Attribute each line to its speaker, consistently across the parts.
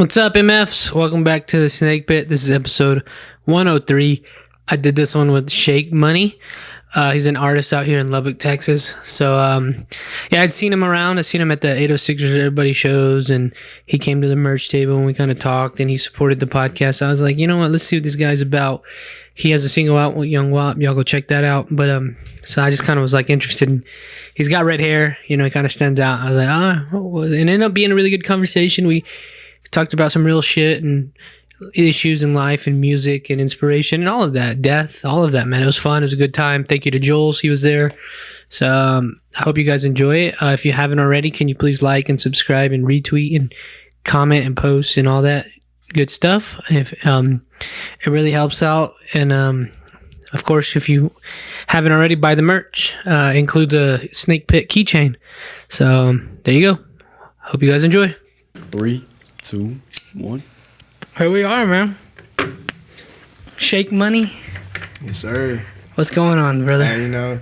Speaker 1: What's up, MFs? Welcome back to the Snake Pit. This is episode 103. I did this one with Shake Money. He's an artist out here in Lubbock, Texas. So, I'd seen him around. I'd seen him at the 806ers Everybody shows, and he came to the merch table and we kind of talked, and he supported the podcast. So I was like, you know what? Let's see what this guy's about. He has a single out with Young Wop. Y'all go check that out. But, so I just kind of was like interested in, he's got red hair, he kind of stands out. I was like, and it ended up being a really good conversation. We talked about some real shit and issues in life and music and inspiration and all of that, death, all of that, man. It was fun. It was a good time. Thank you to Jules. He was there. So I hope you guys enjoy it. If you haven't already, can you please like and subscribe and retweet and comment and post and all that good stuff? If it really helps out. And of course, if you haven't already, buy the merch. Includes a Snake Pit keychain. So there you go. Hope you guys enjoy.
Speaker 2: 3, 2, 1.
Speaker 1: Here we are, man. Shake Money.
Speaker 3: Yes, sir.
Speaker 1: What's going on, brother?
Speaker 3: Man,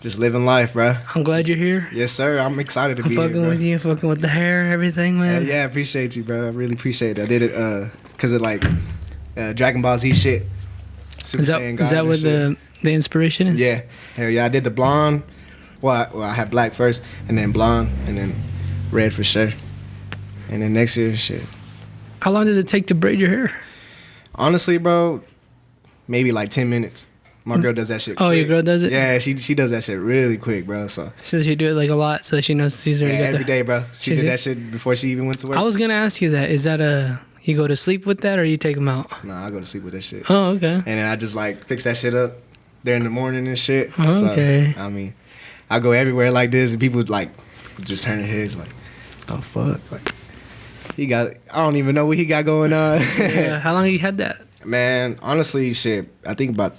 Speaker 3: just living life, bro.
Speaker 1: I'm glad you're here.
Speaker 3: Yes, sir. I'm excited to be here,
Speaker 1: fucking with you, fucking with the hair, everything, man.
Speaker 3: Yeah, I appreciate you, bro. I really appreciate it. I did it because of like Dragon Ball Z shit.
Speaker 1: Is that what the inspiration is?
Speaker 3: Yeah. Hell yeah. I did the blonde. Well, I had black first, and then blonde, and then red for sure. And then next year, shit.
Speaker 1: How long does it take to braid your hair?
Speaker 3: Honestly, bro, maybe like 10 minutes. My girl does that shit quick.
Speaker 1: Oh, your girl does it?
Speaker 3: Yeah, she does that shit really quick, bro. So
Speaker 1: she do it like a lot, so she knows she's already got
Speaker 3: every day, bro. She did that shit before she even went to work.
Speaker 1: I was gonna ask you that. Is that you go to sleep with that, or you take them out?
Speaker 3: Nah, I go to sleep with that shit.
Speaker 1: Oh, okay.
Speaker 3: And then I just like fix that shit up there in the morning and shit.
Speaker 1: Okay.
Speaker 3: So, I mean, I go everywhere like this, and people like just turn their heads like, "Oh fuck!" Like I don't even know what he got going on.
Speaker 1: Yeah. How long have you had that?
Speaker 3: Man, honestly, shit. I think about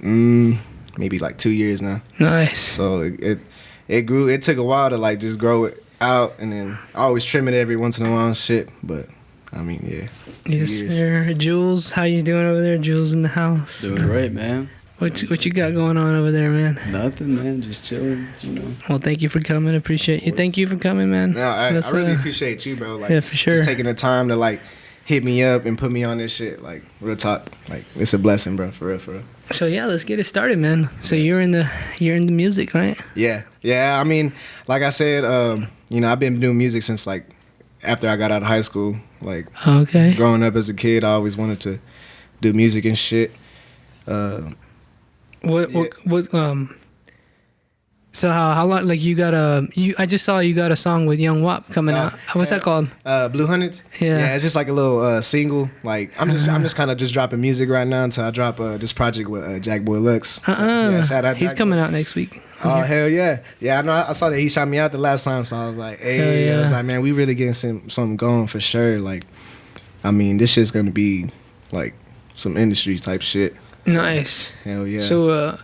Speaker 3: maybe like 2 years now.
Speaker 1: Nice.
Speaker 3: So it grew. It took a while to like just grow it out, and then I always trim it every once in a while and shit. But I mean, yeah.
Speaker 1: Yes, sir. Jules, how you doing over there? Jules in the house.
Speaker 2: Doing great, man.
Speaker 1: What you got going on over there, man?
Speaker 2: Nothing, man. Just chilling,
Speaker 1: Well, thank you for coming. Appreciate you. Thank you for coming, man.
Speaker 3: No, I really appreciate you, bro. Like,
Speaker 1: yeah, for sure.
Speaker 3: Just taking the time to like hit me up and put me on this shit. Like, real talk. Like, it's a blessing, bro. For real, for real.
Speaker 1: So yeah, let's get it started, man. So you're in the music, right?
Speaker 3: Yeah. I mean, like I said, I've been doing music since like after I got out of high school. Like,
Speaker 1: okay.
Speaker 3: Growing up as a kid, I always wanted to do music and shit.
Speaker 1: So how long, like I just saw you got a song with Young Wop coming out. What's that called?
Speaker 3: Blue Hundreds.
Speaker 1: Yeah,
Speaker 3: it's just like a little single. Like I'm just kind of just dropping music right now until I drop this project with Jack Boy Lux. So, shout out.
Speaker 1: He's coming out next week.
Speaker 3: Oh hell yeah. I know. I saw that he shot me out the last time, so I was like, hey, yeah. I was like, man, we really getting something going for sure. Like, I mean, this shit's gonna be like some industry type shit.
Speaker 1: Nice.
Speaker 3: Hell yeah.
Speaker 1: So,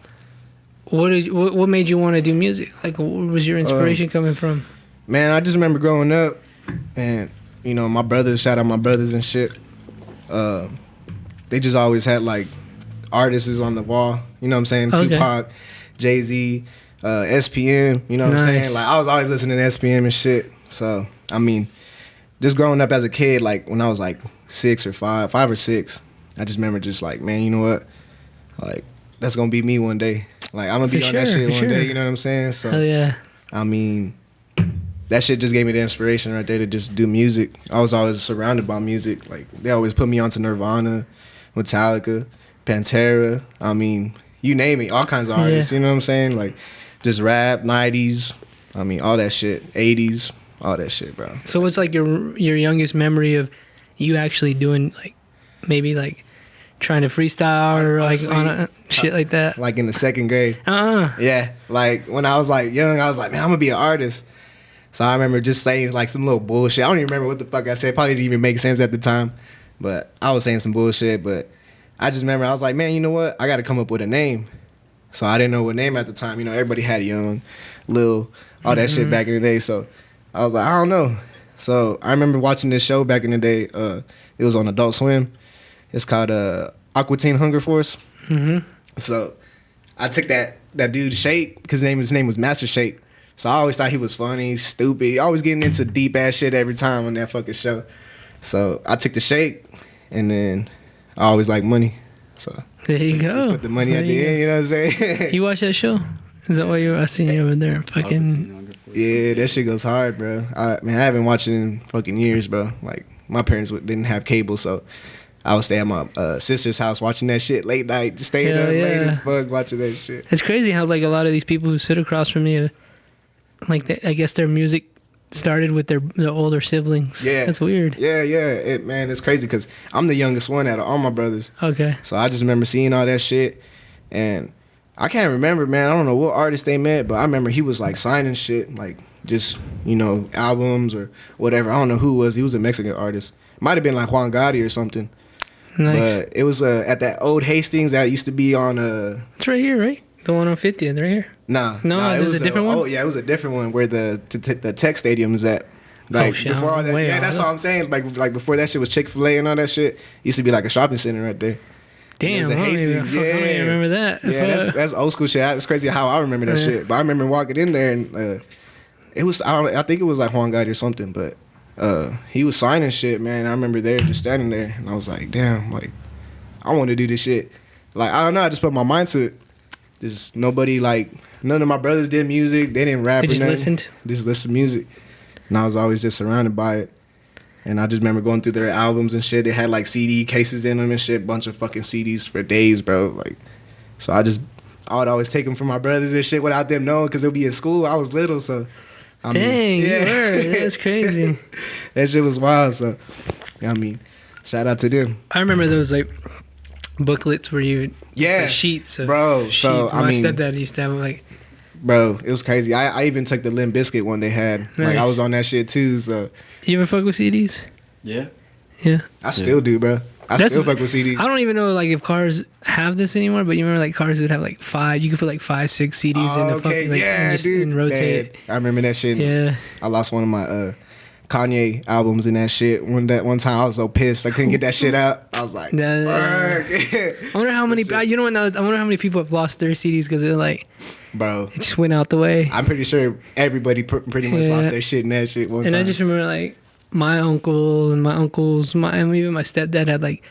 Speaker 1: what made you want to do music? Like, where was your inspiration coming from?
Speaker 3: Man, I just remember growing up, and my brothers, shout out my brothers and shit. They just always had like artists on the wall. You know what I'm saying?
Speaker 1: Okay.
Speaker 3: Tupac, Jay-Z, SPM. You know what I'm saying? Like I was always listening to SPM and shit. So I mean, just growing up as a kid, like when I was like 5 or 6, I just remember just like, man, you know what? Like, that's gonna be me one day. Like, I'm gonna be on that shit one day, you know what I'm saying? So,
Speaker 1: yeah.
Speaker 3: I mean, that shit just gave me the inspiration right there to just do music. I was always surrounded by music. Like, they always put me onto Nirvana, Metallica, Pantera. I mean, you name it, all kinds of artists, you know what I'm saying? Like, just rap, 90s, I mean, all that shit, 80s, all that shit, bro.
Speaker 1: So what's like your youngest memory of you actually doing, like, maybe like trying to freestyle or like on shit like that?
Speaker 3: Like in the 2nd grade. Yeah, like when I was like young, I was like, man, I'm gonna be an artist. So I remember just saying like some little bullshit. I don't even remember what the fuck I said. Probably didn't even make sense at the time, but I was saying some bullshit. But I just remember I was like, man, you know what? I got to come up with a name. So I didn't know what name at the time. Everybody had Young, Lil, all that shit back in the day. So I was like, I don't know. So I remember watching this show back in the day. It was on Adult Swim. It's called Aqua Teen Hunger Force.
Speaker 1: Mm-hmm.
Speaker 3: So I took that dude Shake, because his name was Master Shake. So I always thought he was funny, stupid, always getting into deep ass shit every time on that fucking show. So I took the shake, and then I always like money. So
Speaker 1: There you go.
Speaker 3: just put the money at the end. You know what I'm saying?
Speaker 1: You watch that show? Is that why I seen you over there? Fucking.
Speaker 3: Yeah, that shit goes hard, bro. I haven't watched it in fucking years, bro. Like my parents didn't have cable, so I would stay at my sister's house watching that shit late night, just staying
Speaker 1: Hell
Speaker 3: up
Speaker 1: yeah.
Speaker 3: late as fuck watching that shit.
Speaker 1: It's crazy how like a lot of these people who sit across from you, like I guess their music started with their older siblings.
Speaker 3: Yeah,
Speaker 1: That's weird.
Speaker 3: Yeah. It's crazy because I'm the youngest one out of all my brothers.
Speaker 1: Okay.
Speaker 3: So I just remember seeing all that shit, and I can't remember, man. I don't know what artist they met, but I remember he was like signing shit, like just albums or whatever. I don't know who it was. He was a Mexican artist. Might have been like Juan Gotti or something.
Speaker 1: Nice.
Speaker 3: But it was at that old Hastings that used to be on
Speaker 1: It's right here, right? The one on 50th, right here.
Speaker 3: No,
Speaker 1: it was a different one.
Speaker 3: Oh yeah, it was a different one where the Tech Stadium is at. Like
Speaker 1: shit,
Speaker 3: before all that,
Speaker 1: way
Speaker 3: yeah,
Speaker 1: off.
Speaker 3: that's all I'm saying. Like before that shit was Chick-fil-A and all that shit. Used to be like a shopping center right there.
Speaker 1: Damn,
Speaker 3: I don't
Speaker 1: even remember that.
Speaker 3: Yeah, that's old school shit. It's crazy how I remember that shit. But I remember walking in there and it was I think it was like Juan Gotti or something, but he was signing shit, man. I remember there just standing there and I was like, damn, like I want to do this shit. Like I don't know, I just put my mind to it. Just nobody like none of my brothers did music. They didn't rap.
Speaker 1: They just
Speaker 3: or nothing.
Speaker 1: listened.
Speaker 3: Just listened to music, and I was always just surrounded by it. And I just remember going through their albums and shit. They had like CD cases in them and shit, bunch of fucking CDs for days, bro. Like, so I would always take them from my brothers and shit without them knowing because they'll be in school. I was little, so.
Speaker 1: Dang, you were. That's crazy.
Speaker 3: That shit was wild. So, I mean, shout out to them.
Speaker 1: I remember those like booklets where you like, sheets of
Speaker 3: bro.
Speaker 1: sheets.
Speaker 3: So
Speaker 1: My
Speaker 3: I mean,
Speaker 1: stepdad used to have like.
Speaker 3: Bro, it was crazy. I even took the Limp Bizkit one they had.
Speaker 1: Nice.
Speaker 3: Like I was on that shit too. So
Speaker 1: You ever fuck with CDs?
Speaker 2: Yeah.
Speaker 1: Yeah.
Speaker 3: I still do, bro. I still fuck with CDs.
Speaker 1: I don't even know like if cars have this anymore, but you remember like cars would have like 5. You could put like 5, 6 CDs in the fucking like,
Speaker 3: yeah,
Speaker 1: and just
Speaker 3: dude.
Speaker 1: and rotate.
Speaker 3: Man, I remember that shit.
Speaker 1: Yeah.
Speaker 3: I lost one of my Kanye albums in that shit. One time I was so pissed I couldn't get that shit out. I was like,
Speaker 1: I wonder how many. You know what? Now I wonder how many people have lost their CDs because they're like,
Speaker 3: bro,
Speaker 1: it just went out the way.
Speaker 3: I'm pretty sure everybody pretty much lost their shit in that shit one time.
Speaker 1: And I just remember like my uncle and my uncles, and even my stepdad had like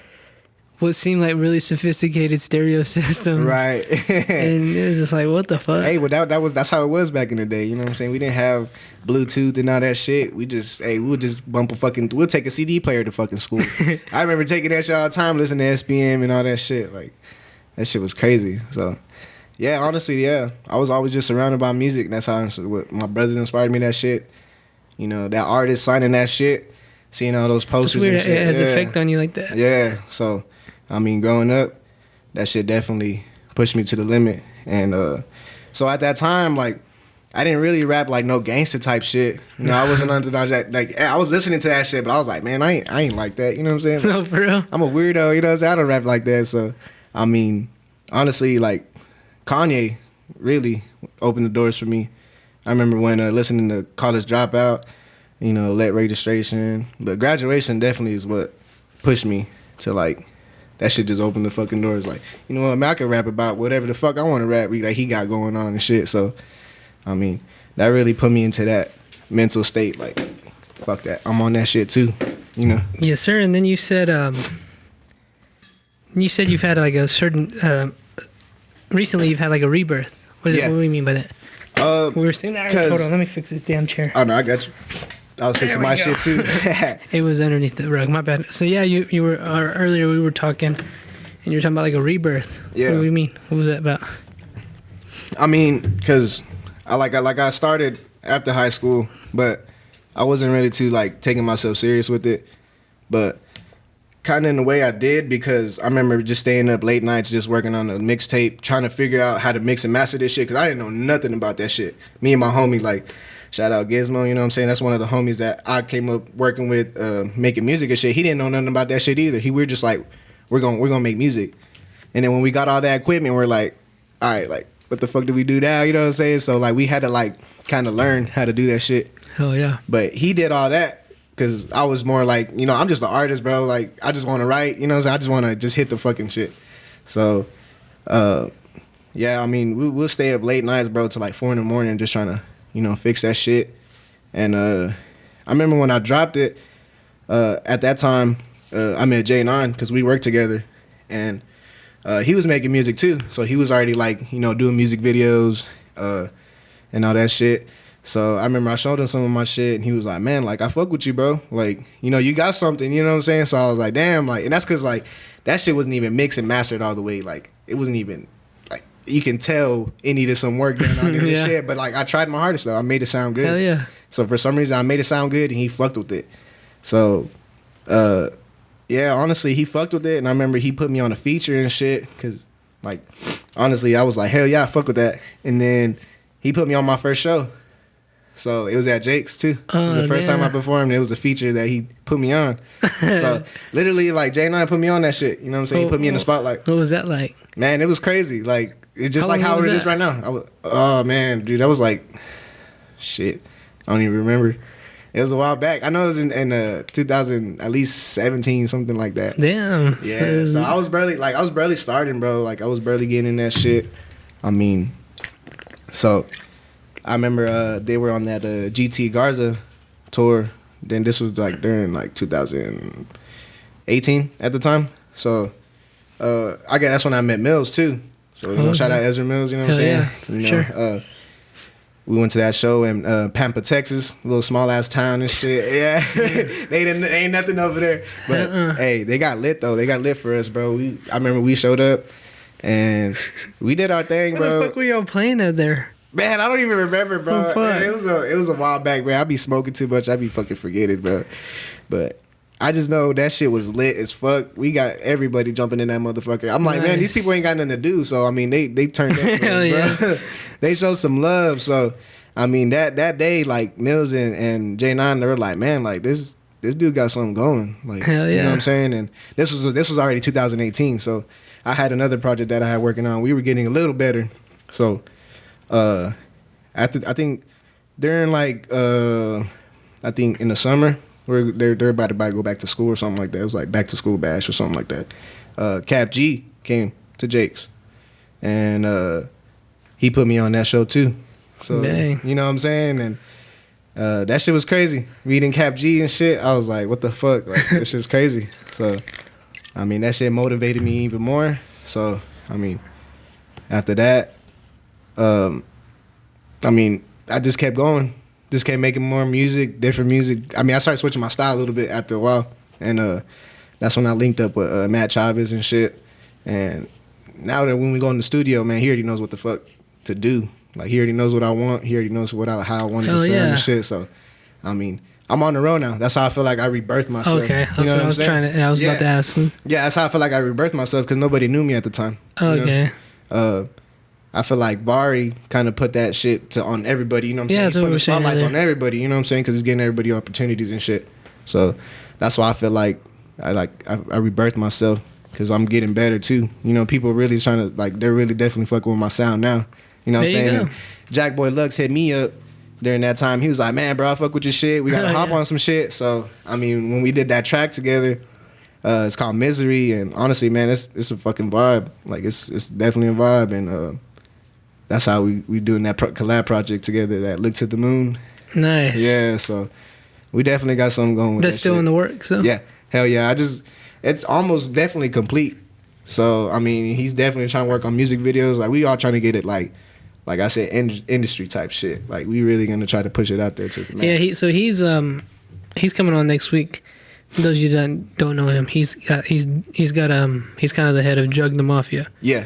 Speaker 1: what seemed like really sophisticated stereo systems.
Speaker 3: Right.
Speaker 1: And it was just like, what the fuck?
Speaker 3: Hey, well that's how it was back in the day. You know what I'm saying? We didn't have Bluetooth and all that shit. we'll just we'll take a CD player to fucking school. I remember taking that shit all the time, listening to SPM and all that shit. Like that shit was crazy. So yeah, honestly, yeah, I was always just surrounded by music. That's how my brothers inspired me. That shit, that artist signing that shit, seeing all those posters.
Speaker 1: It's weird.
Speaker 3: And shit.
Speaker 1: It has effect on you like that.
Speaker 3: Yeah. So I mean, growing up, that shit definitely pushed me to the limit. And so at that time, like, I didn't really rap like no gangster type shit. I wasn't under that. Like, I was listening to that shit, but I was like, man, I ain't like that. You know what I'm saying?
Speaker 1: No, for real.
Speaker 3: I'm a weirdo. You know what I'm saying? I don't rap like that. So, I mean, honestly, like, Kanye really opened the doors for me. I remember when listening to College Dropout, Let Registration. But Graduation definitely is what pushed me to, like, that shit just opened the fucking doors. Like, you know what, man, I can rap about whatever the fuck I want to rap like he got going on and shit. So, I mean, that really put me into that mental state. Like, fuck that. I'm on that shit too,
Speaker 1: Yes, sir. And then you said you've had like a certain, recently you've had like a rebirth. What do you mean by that? We were saying that. Hold on, let me fix this damn chair.
Speaker 3: Oh, no, I got you. I was fixing my shit too.
Speaker 1: It was underneath the rug. My bad. So yeah, you were earlier. We were talking, and you were talking about like a rebirth.
Speaker 3: Yeah.
Speaker 1: What do you mean? What was that about?
Speaker 3: I mean, cause I started after high school, but I wasn't really too like taking myself serious with it. But kind of in the way I did, because I remember just staying up late nights just working on a mixtape, trying to figure out how to mix and master this shit, because I didn't know nothing about that shit. Me and my homie, like, shout out Gizmo, you know what I'm saying? That's one of the homies that I came up working with, making music and shit. He didn't know nothing about that shit either. We were just like, we're gonna make music. And then when we got all that equipment, we're like, all right, like, what the fuck do we do now? You know what I'm saying? So like, we had to like kind of learn how to do that shit.
Speaker 1: Hell yeah. But
Speaker 3: he did all that because I was more like, I'm just an artist, bro. Like, I just want to write, you know what I'm saying? I just want to just hit the fucking shit. So, yeah, I mean, we'll stay up late nights, bro, till like 4 in the morning just trying to, fix that shit. And I remember when I dropped it, at that time, I met J9 because we worked together, and he was making music too. So he was already like, you know, doing music videos and all that shit. So I remember I showed him some of my shit, and he was like, man, like, I fuck with you, bro. Like, you know, you got something, you know what I'm saying? So I was like, damn, like, and that's because, like, that shit wasn't even mixed and mastered all the way. Like, it wasn't even, like, you can tell it needed some work done on it and shit. But, like, I tried my hardest, though. I made it sound good.
Speaker 1: Hell yeah.
Speaker 3: So for some reason, I made it sound good, and he fucked with it. So, yeah, honestly, he fucked with it, and I remember he put me on a feature and shit, because, like, honestly, I was like, hell yeah, I fuck with that. And then he put me on my first show. So it was at Jake's too. It was the first time I performed. It was a feature that he put me on. So literally, like, J9 put me on that shit. You know what I'm saying? He put me in the spotlight.
Speaker 1: What was that like?
Speaker 3: Man, it was crazy. Like, it's just like how it is right now. Oh man, dude, that was like, shit. I don't even remember. It was a while back. I know it was in 2000, at least 17, something like that.
Speaker 1: Damn.
Speaker 3: Yeah. So I was barely starting, bro. Like, I was barely getting in that shit. I mean, so. I remember they were on that GT Garza tour. Then this was like during like 2018 at the time. So I guess that's when I met Mills too. So you know, shout out Ezra Mills. You know what I'm saying?
Speaker 1: Yeah,
Speaker 3: you know,
Speaker 1: sure.
Speaker 3: We went to that show in Pampa, Texas, a little small ass town and shit. Yeah, they ain't nothing over there. But hey, they got lit though. They got lit for us, bro. I remember we showed up and we did our thing, bro.
Speaker 1: What the fuck were y'all playing at there?
Speaker 3: Man, I don't even remember, bro.
Speaker 1: Oh,
Speaker 3: it was a while back, man. I be smoking too much. I be fucking forgetting, bro. But I just know that shit was lit as fuck. We got everybody jumping in that motherfucker. I'm like, man, these people ain't got nothing to do. So I mean, they turned up for us, bro. They showed some love. So I mean, that day, like, Mills and J9, they were like, man, like, this dude got something going. Like,
Speaker 1: hell yeah.
Speaker 3: You know what I'm saying? And this was already 2018. So I had another project that I had working on. We were getting a little better. So I think during like I think in the summer where they're about to go back to school or something like that. It was like back to school bash or something like that. Cap G came to Jake's, and he put me on that show too. So
Speaker 1: dang.
Speaker 3: You know what I'm saying? And that shit was crazy. Reading Cap G and shit, I was like, what the fuck? Like, this shit's crazy. So I mean, that shit motivated me even more. So I mean, after that. I mean, I just kept going. Just kept making more music, different music. I mean, I started switching my style a little bit after a while. And that's when I linked up with Matt Chavez and shit. And now that when we go in the studio, man, he already knows what the fuck to do. Like, he already knows what I want. He already knows how I want it to sound and shit. So, I mean, I'm on the road now. That's how I feel like I rebirthed myself.
Speaker 1: Okay, that's what I was trying to. I was about to ask him.
Speaker 3: Yeah, that's how I feel like I rebirthed myself because nobody knew me at the time.
Speaker 1: Okay.
Speaker 3: You know? I feel like Bari kind of put that shit on everybody. You know what I'm saying?
Speaker 1: Yeah, that's what
Speaker 3: He's putting the spotlights
Speaker 1: saying
Speaker 3: on everybody. You know what I'm saying? Because he's getting everybody opportunities and shit. So that's why I feel like I rebirthed myself because I'm getting better too. You know, people really trying to, like, they're really definitely fucking with my sound now. You know what I'm saying? And Jack Boy Lux hit me up during that time. He was like, man, bro, I fuck with your shit. We got to hop on some shit. So, I mean, when we did that track together, it's called Misery. And honestly, man, it's a fucking vibe. Like, it's definitely a vibe. And that's how we doing that collab project together, that Look to the Moon.
Speaker 1: Nice.
Speaker 3: Yeah, so we definitely got something going with that.
Speaker 1: That's still
Speaker 3: shit.
Speaker 1: in the works, so?
Speaker 3: Yeah, hell yeah. It's almost definitely complete. So, I mean, he's definitely trying to work on music videos. Like, we all trying to get it, like I said, industry type shit. Like, we really going to try to push it out there to the max.
Speaker 1: Yeah, he's coming on next week. Those of you that don't know him, he's kind of the head of Jug the Mafia.
Speaker 3: Yeah.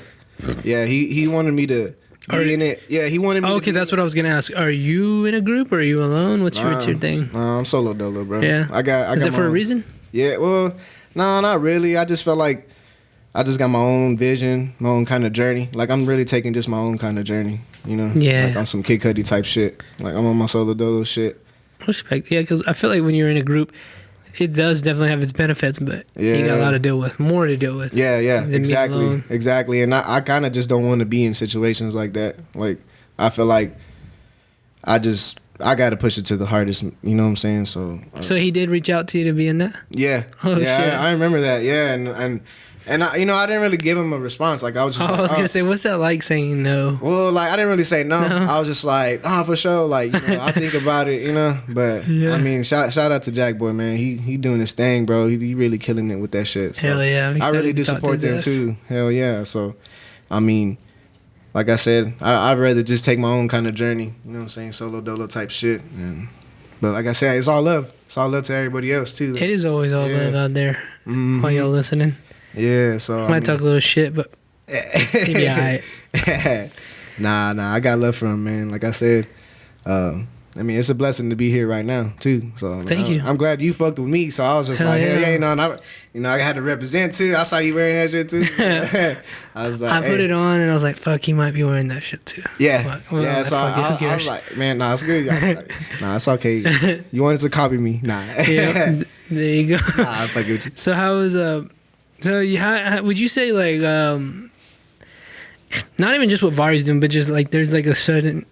Speaker 3: Yeah, he wanted me to be in it. Yeah, he wanted me to
Speaker 1: okay, that's what I was going to ask. Are you in a group or are you alone? What's your thing?
Speaker 3: I'm solo dolo, bro.
Speaker 1: Yeah. Is it for a reason?
Speaker 3: Yeah, well, no, not really. I just felt like I just got my own vision, my own kind of journey. Like, I'm really taking just my own kind of journey, you know?
Speaker 1: Yeah.
Speaker 3: Like, on some Kid Cudi type shit. Like, I'm on my solo dolo shit.
Speaker 1: Respect. Yeah, because I feel like when you're in a group, it does definitely have its benefits, but you got a lot to deal with, more to deal with.
Speaker 3: Yeah, exactly. And I kind of just don't want to be in situations like that. Like, I feel like I I got to push it to the hardest. You know what I'm saying?
Speaker 1: So he did reach out to you to be in that?
Speaker 3: Yeah.
Speaker 1: Oh,
Speaker 3: yeah,
Speaker 1: shit.
Speaker 3: I remember that. Yeah, and I, I didn't really give him a response. Like I was just.
Speaker 1: I was gonna say, what's that like saying no?
Speaker 3: Well, like I didn't really say no.
Speaker 1: No.
Speaker 3: I was just like, for sure. Like I think about it, But
Speaker 1: Yeah.
Speaker 3: I mean, shout out to Jack Boy, man. He doing his thing, bro. He really killing it with that shit. So
Speaker 1: Hell yeah! I'm
Speaker 3: I really
Speaker 1: excited
Speaker 3: do
Speaker 1: to talk
Speaker 3: support
Speaker 1: to
Speaker 3: them
Speaker 1: his ass.
Speaker 3: too. Hell yeah. So, I mean, like I said, I'd rather just take my own kind of journey. You know what I'm saying? Solo dolo type shit. But like I said, it's all love. It's all love to everybody else too.
Speaker 1: It is always all love out there while y'all listening.
Speaker 3: Yeah. So
Speaker 1: I might talk a little shit, but yeah.
Speaker 3: Nah, I got love for him, man. Like I said, I mean, it's a blessing to be here right now too. So
Speaker 1: Thank you.
Speaker 3: I'm glad you fucked with me. So I was just
Speaker 1: Hell
Speaker 3: like, hell
Speaker 1: yeah.
Speaker 3: yeah, and I had to represent too. I saw you wearing that shit too. I was like,
Speaker 1: I put it on and I was like, fuck, he might be wearing that shit too.
Speaker 3: Yeah,
Speaker 1: Fuck. Well,
Speaker 3: yeah. So
Speaker 1: fuck it, who
Speaker 3: I
Speaker 1: cares?
Speaker 3: was like, man, nah, it's good. I was like, nah, it's okay. You wanted to copy me, nah.
Speaker 1: Yeah, there you go.
Speaker 3: Nah, I fuck with you.
Speaker 1: So how was so you how would you say like not even just what Vari's doing, but just like there's like a sudden.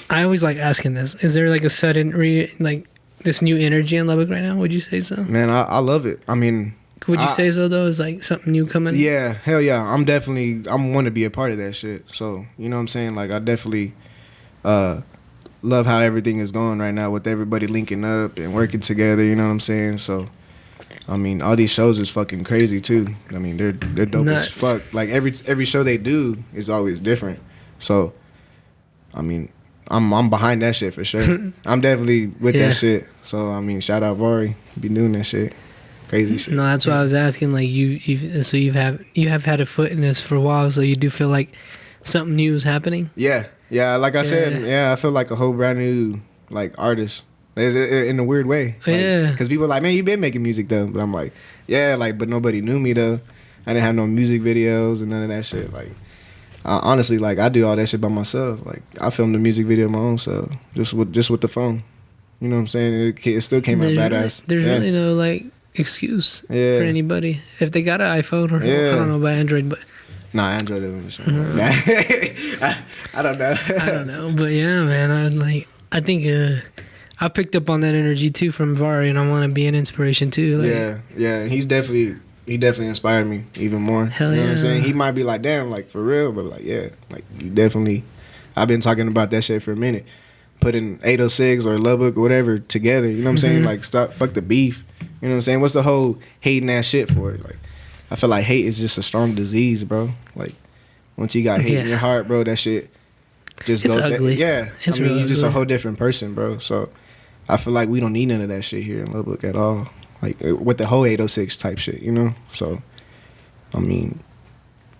Speaker 1: I always like asking this. Is there like a sudden like this new energy in Lubbock right now? Would you say so?
Speaker 3: Man, I love it. I mean,
Speaker 1: Would you say so though? Is like something new coming?
Speaker 3: yeah, hell yeah. I'm want to be a part of that shit. So you know what I'm saying? Like I definitely love how everything is going right now with everybody linking up and working together. You know what I'm saying? So. I mean, all these shows is fucking crazy too. I mean, they're dope
Speaker 1: Nuts.
Speaker 3: as fuck. Like every show they do is always different. So, I mean, I'm behind that shit for sure. I'm definitely with
Speaker 1: Yeah.
Speaker 3: that shit. So I mean, shout out Vari, be doing that shit, crazy shit.
Speaker 1: No, that's why I was asking. Like you have had a foot in this for a while, so you do feel like something new is happening.
Speaker 3: Yeah. Like I said, I feel like a whole brand new like artist. In a weird way. Like,
Speaker 1: Yeah.
Speaker 3: Because people are like, man, you been making music though. But I'm like, yeah, like, but nobody knew me though. I didn't have no music videos and none of that shit. Like, honestly, like, I do all that shit by myself. Like, I filmed the music video my own self, just with the phone. You know what I'm saying? It still came out badass.
Speaker 1: There's really no like excuse for anybody if they got an iPhone or I don't know about Android, but
Speaker 3: Nah, Android isn't sure. I don't know.
Speaker 1: I don't know, but yeah, man, I think I picked up on that energy too from Vari, and I want to be an inspiration too. Like,
Speaker 3: yeah. He definitely inspired me even more.
Speaker 1: Hell
Speaker 3: you know
Speaker 1: yeah.
Speaker 3: what I'm saying? He might be like, damn, like for real, but like, yeah, like you definitely. I've been talking about that shit for a minute. Putting 806 or Lubbock or whatever together. You know what I'm saying? Like, fuck the beef. You know what I'm saying? What's the whole hating ass shit for? Like, I feel like hate is just a strong disease, bro. Like, once you got hate in your heart, bro, that shit just
Speaker 1: It's
Speaker 3: goes.
Speaker 1: ugly.
Speaker 3: It's
Speaker 1: real
Speaker 3: you're just a
Speaker 1: ugly.
Speaker 3: whole different person, bro. So. I feel like we don't need none of that shit here in Lubbock at all. Like with the whole 806 type shit, you know? So, I mean,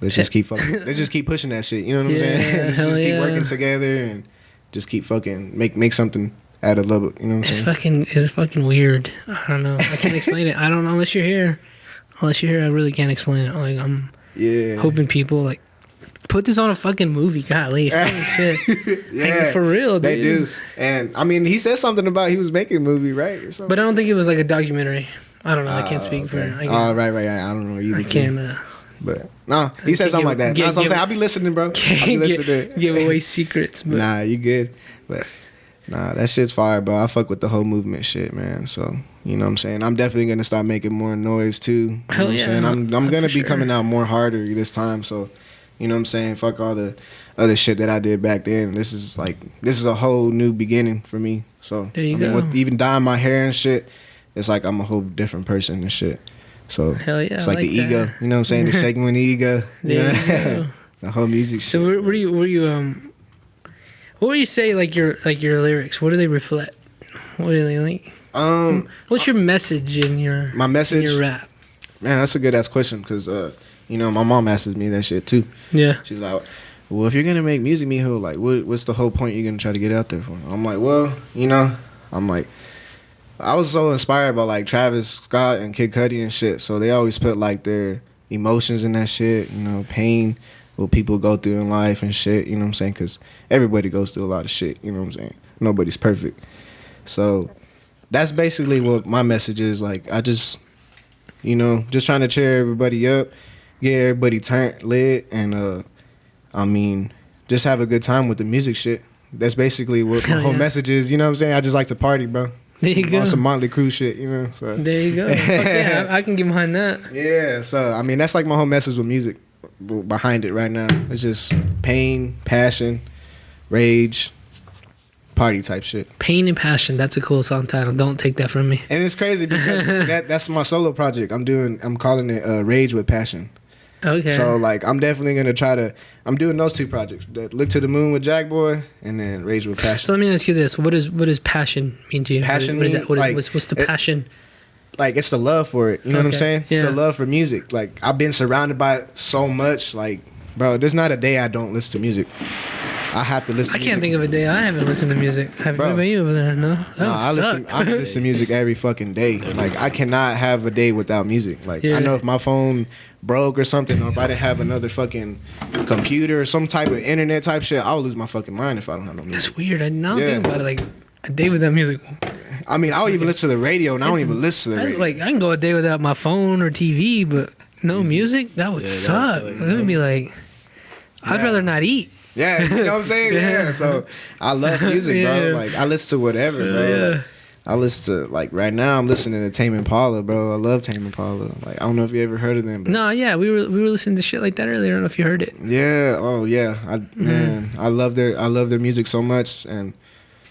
Speaker 3: let's just keep pushing that shit. You know what I'm saying? Let's just keep working together and just keep fucking make something out of Lubbock. You know what I'm saying?
Speaker 1: It's fucking weird. I don't know. I can't explain it. I don't know unless you're here. Unless you're here, I really can't explain it. Like I'm hoping people like put this on a fucking movie. Golly, some shit. Like, for real, dude.
Speaker 3: They do. And I mean, he said something about he was making a movie, right, or something.
Speaker 1: But I don't think it was like a documentary. I don't know. I can't speak for it.
Speaker 3: Right. I don't know either.
Speaker 1: I can't.
Speaker 3: But no, he said something like that. That's what I'm saying. I'll be listening, bro. I'll be listening.
Speaker 1: Give away secrets. But.
Speaker 3: Nah, you good. But nah, that shit's fire, bro. I fuck with the whole movement shit, man. So you know what I'm saying. I'm definitely gonna start making more noise too. You know
Speaker 1: Hell
Speaker 3: what I'm
Speaker 1: yeah.
Speaker 3: saying? I'm gonna be
Speaker 1: sure.
Speaker 3: coming out more harder this time. So you know what I'm saying. Fuck all the other shit that I did back then. This is a whole new beginning for me. So
Speaker 1: there you go.
Speaker 3: With even dyeing my hair and shit, it's like I'm a whole different person and shit. So
Speaker 1: hell yeah,
Speaker 3: it's like the
Speaker 1: that.
Speaker 3: ego. You know what I'm saying? The shaking with the ego.
Speaker 1: There you go.
Speaker 3: The whole music shit.
Speaker 1: So were you what would you say like your lyrics? What do they reflect? What do they like? What's your message in your
Speaker 3: message?
Speaker 1: in your rap?
Speaker 3: Man, that's a good ass question because you know my mom asks me that shit too.
Speaker 1: Yeah.
Speaker 3: She's like, well, if you're gonna make music, mijo, like what's the whole point you're gonna try to get out there for? I'm like, well, you know, I was so inspired by like Travis Scott and Kid Cudi and shit. So they always put like their emotions in that shit, you know, pain, what people go through in life and shit, you know what I'm saying? Because everybody goes through a lot of shit, you know what I'm saying? Nobody's perfect. So that's basically what my message is. Like, I just, you know, just trying to cheer everybody up, get everybody turned lit, and, I mean, just have a good time with the music shit. That's basically what my whole message is. You know what I'm saying? I just like to party, bro.
Speaker 1: There you go.
Speaker 3: On some Motley Crue shit, you know. So
Speaker 1: there you go. Yeah, I can get behind that.
Speaker 3: Yeah, so I mean that's like my whole message with music behind it right now. It's just pain, passion, rage, party type shit.
Speaker 1: Pain and Passion. That's a cool song title. Don't take that from me.
Speaker 3: And it's crazy because that's my solo project. I'm calling it Rage with Passion.
Speaker 1: Okay.
Speaker 3: So like I'm definitely gonna I'm doing those two projects. That Look to the Moon with Jack Boy and then Rage with Passion.
Speaker 1: So let me ask you this: what does passion mean to you?
Speaker 3: Passion
Speaker 1: what is that? What's the
Speaker 3: it,
Speaker 1: passion?
Speaker 3: Like it's the love for it. You know what I'm saying?
Speaker 1: Yeah.
Speaker 3: It's the love for music. Like I've been surrounded by it so much. Like, bro, there's not a day I don't listen to music. I have to listen.
Speaker 1: I can't think of a day I haven't listened to music. What about you over there? No,
Speaker 3: I listen to music every fucking day. Like I cannot have a day without music. Like I know if my phone broke or something, or if I didn't have another fucking computer or some type of internet type shit, I'll lose my fucking mind if I don't have no music.
Speaker 1: That's weird. I don't think about it. Like a day without music.
Speaker 3: I mean, I don't even listen to the radio, and I don't even listen to the radio.
Speaker 1: Like I can go a day without my phone or TV, but no music. That would suck. It would be like I'd rather not eat.
Speaker 3: Yeah, you know what I'm saying? Yeah. So I love music, bro. Like I listen to whatever, bro. Like, I listen to like right now I'm listening to Tame Impala, bro. I love Tame Impala. Like I don't know if you ever heard of them. But
Speaker 1: no, yeah, we were listening to shit like that earlier. I don't know if you heard it.
Speaker 3: Yeah. Oh yeah. Man, I love their music so much, and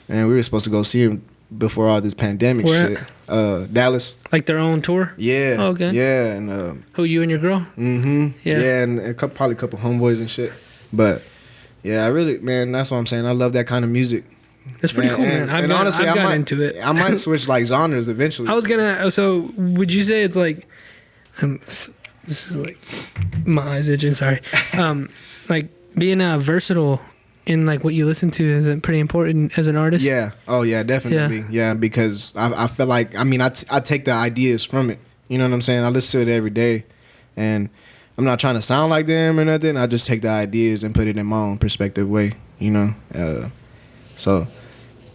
Speaker 3: we were supposed to go see them before all this pandemic shit. Dallas.
Speaker 1: Like their own tour.
Speaker 3: Yeah.
Speaker 1: Oh, okay.
Speaker 3: Yeah, and
Speaker 1: who, you and your girl?
Speaker 3: Mm-hmm. Yeah, and probably a couple homeboys and shit, but. Yeah, I really, man, that's what I'm saying. I love that kind of music.
Speaker 1: It's pretty cool, man.
Speaker 3: And honestly,
Speaker 1: I've
Speaker 3: I might
Speaker 1: into it.
Speaker 3: I might switch like genres eventually.
Speaker 1: I was gonna. So, would you say it's like, this is like, my eyes itching. Sorry. Like being versatile in like what you listen to is pretty important as an artist.
Speaker 3: Yeah. Oh yeah, definitely. Yeah, because I feel like I take the ideas from it. You know what I'm saying? I listen to it every day, and I'm not trying to sound like them or nothing. I just take the ideas and put it in my own perspective way, you know. So,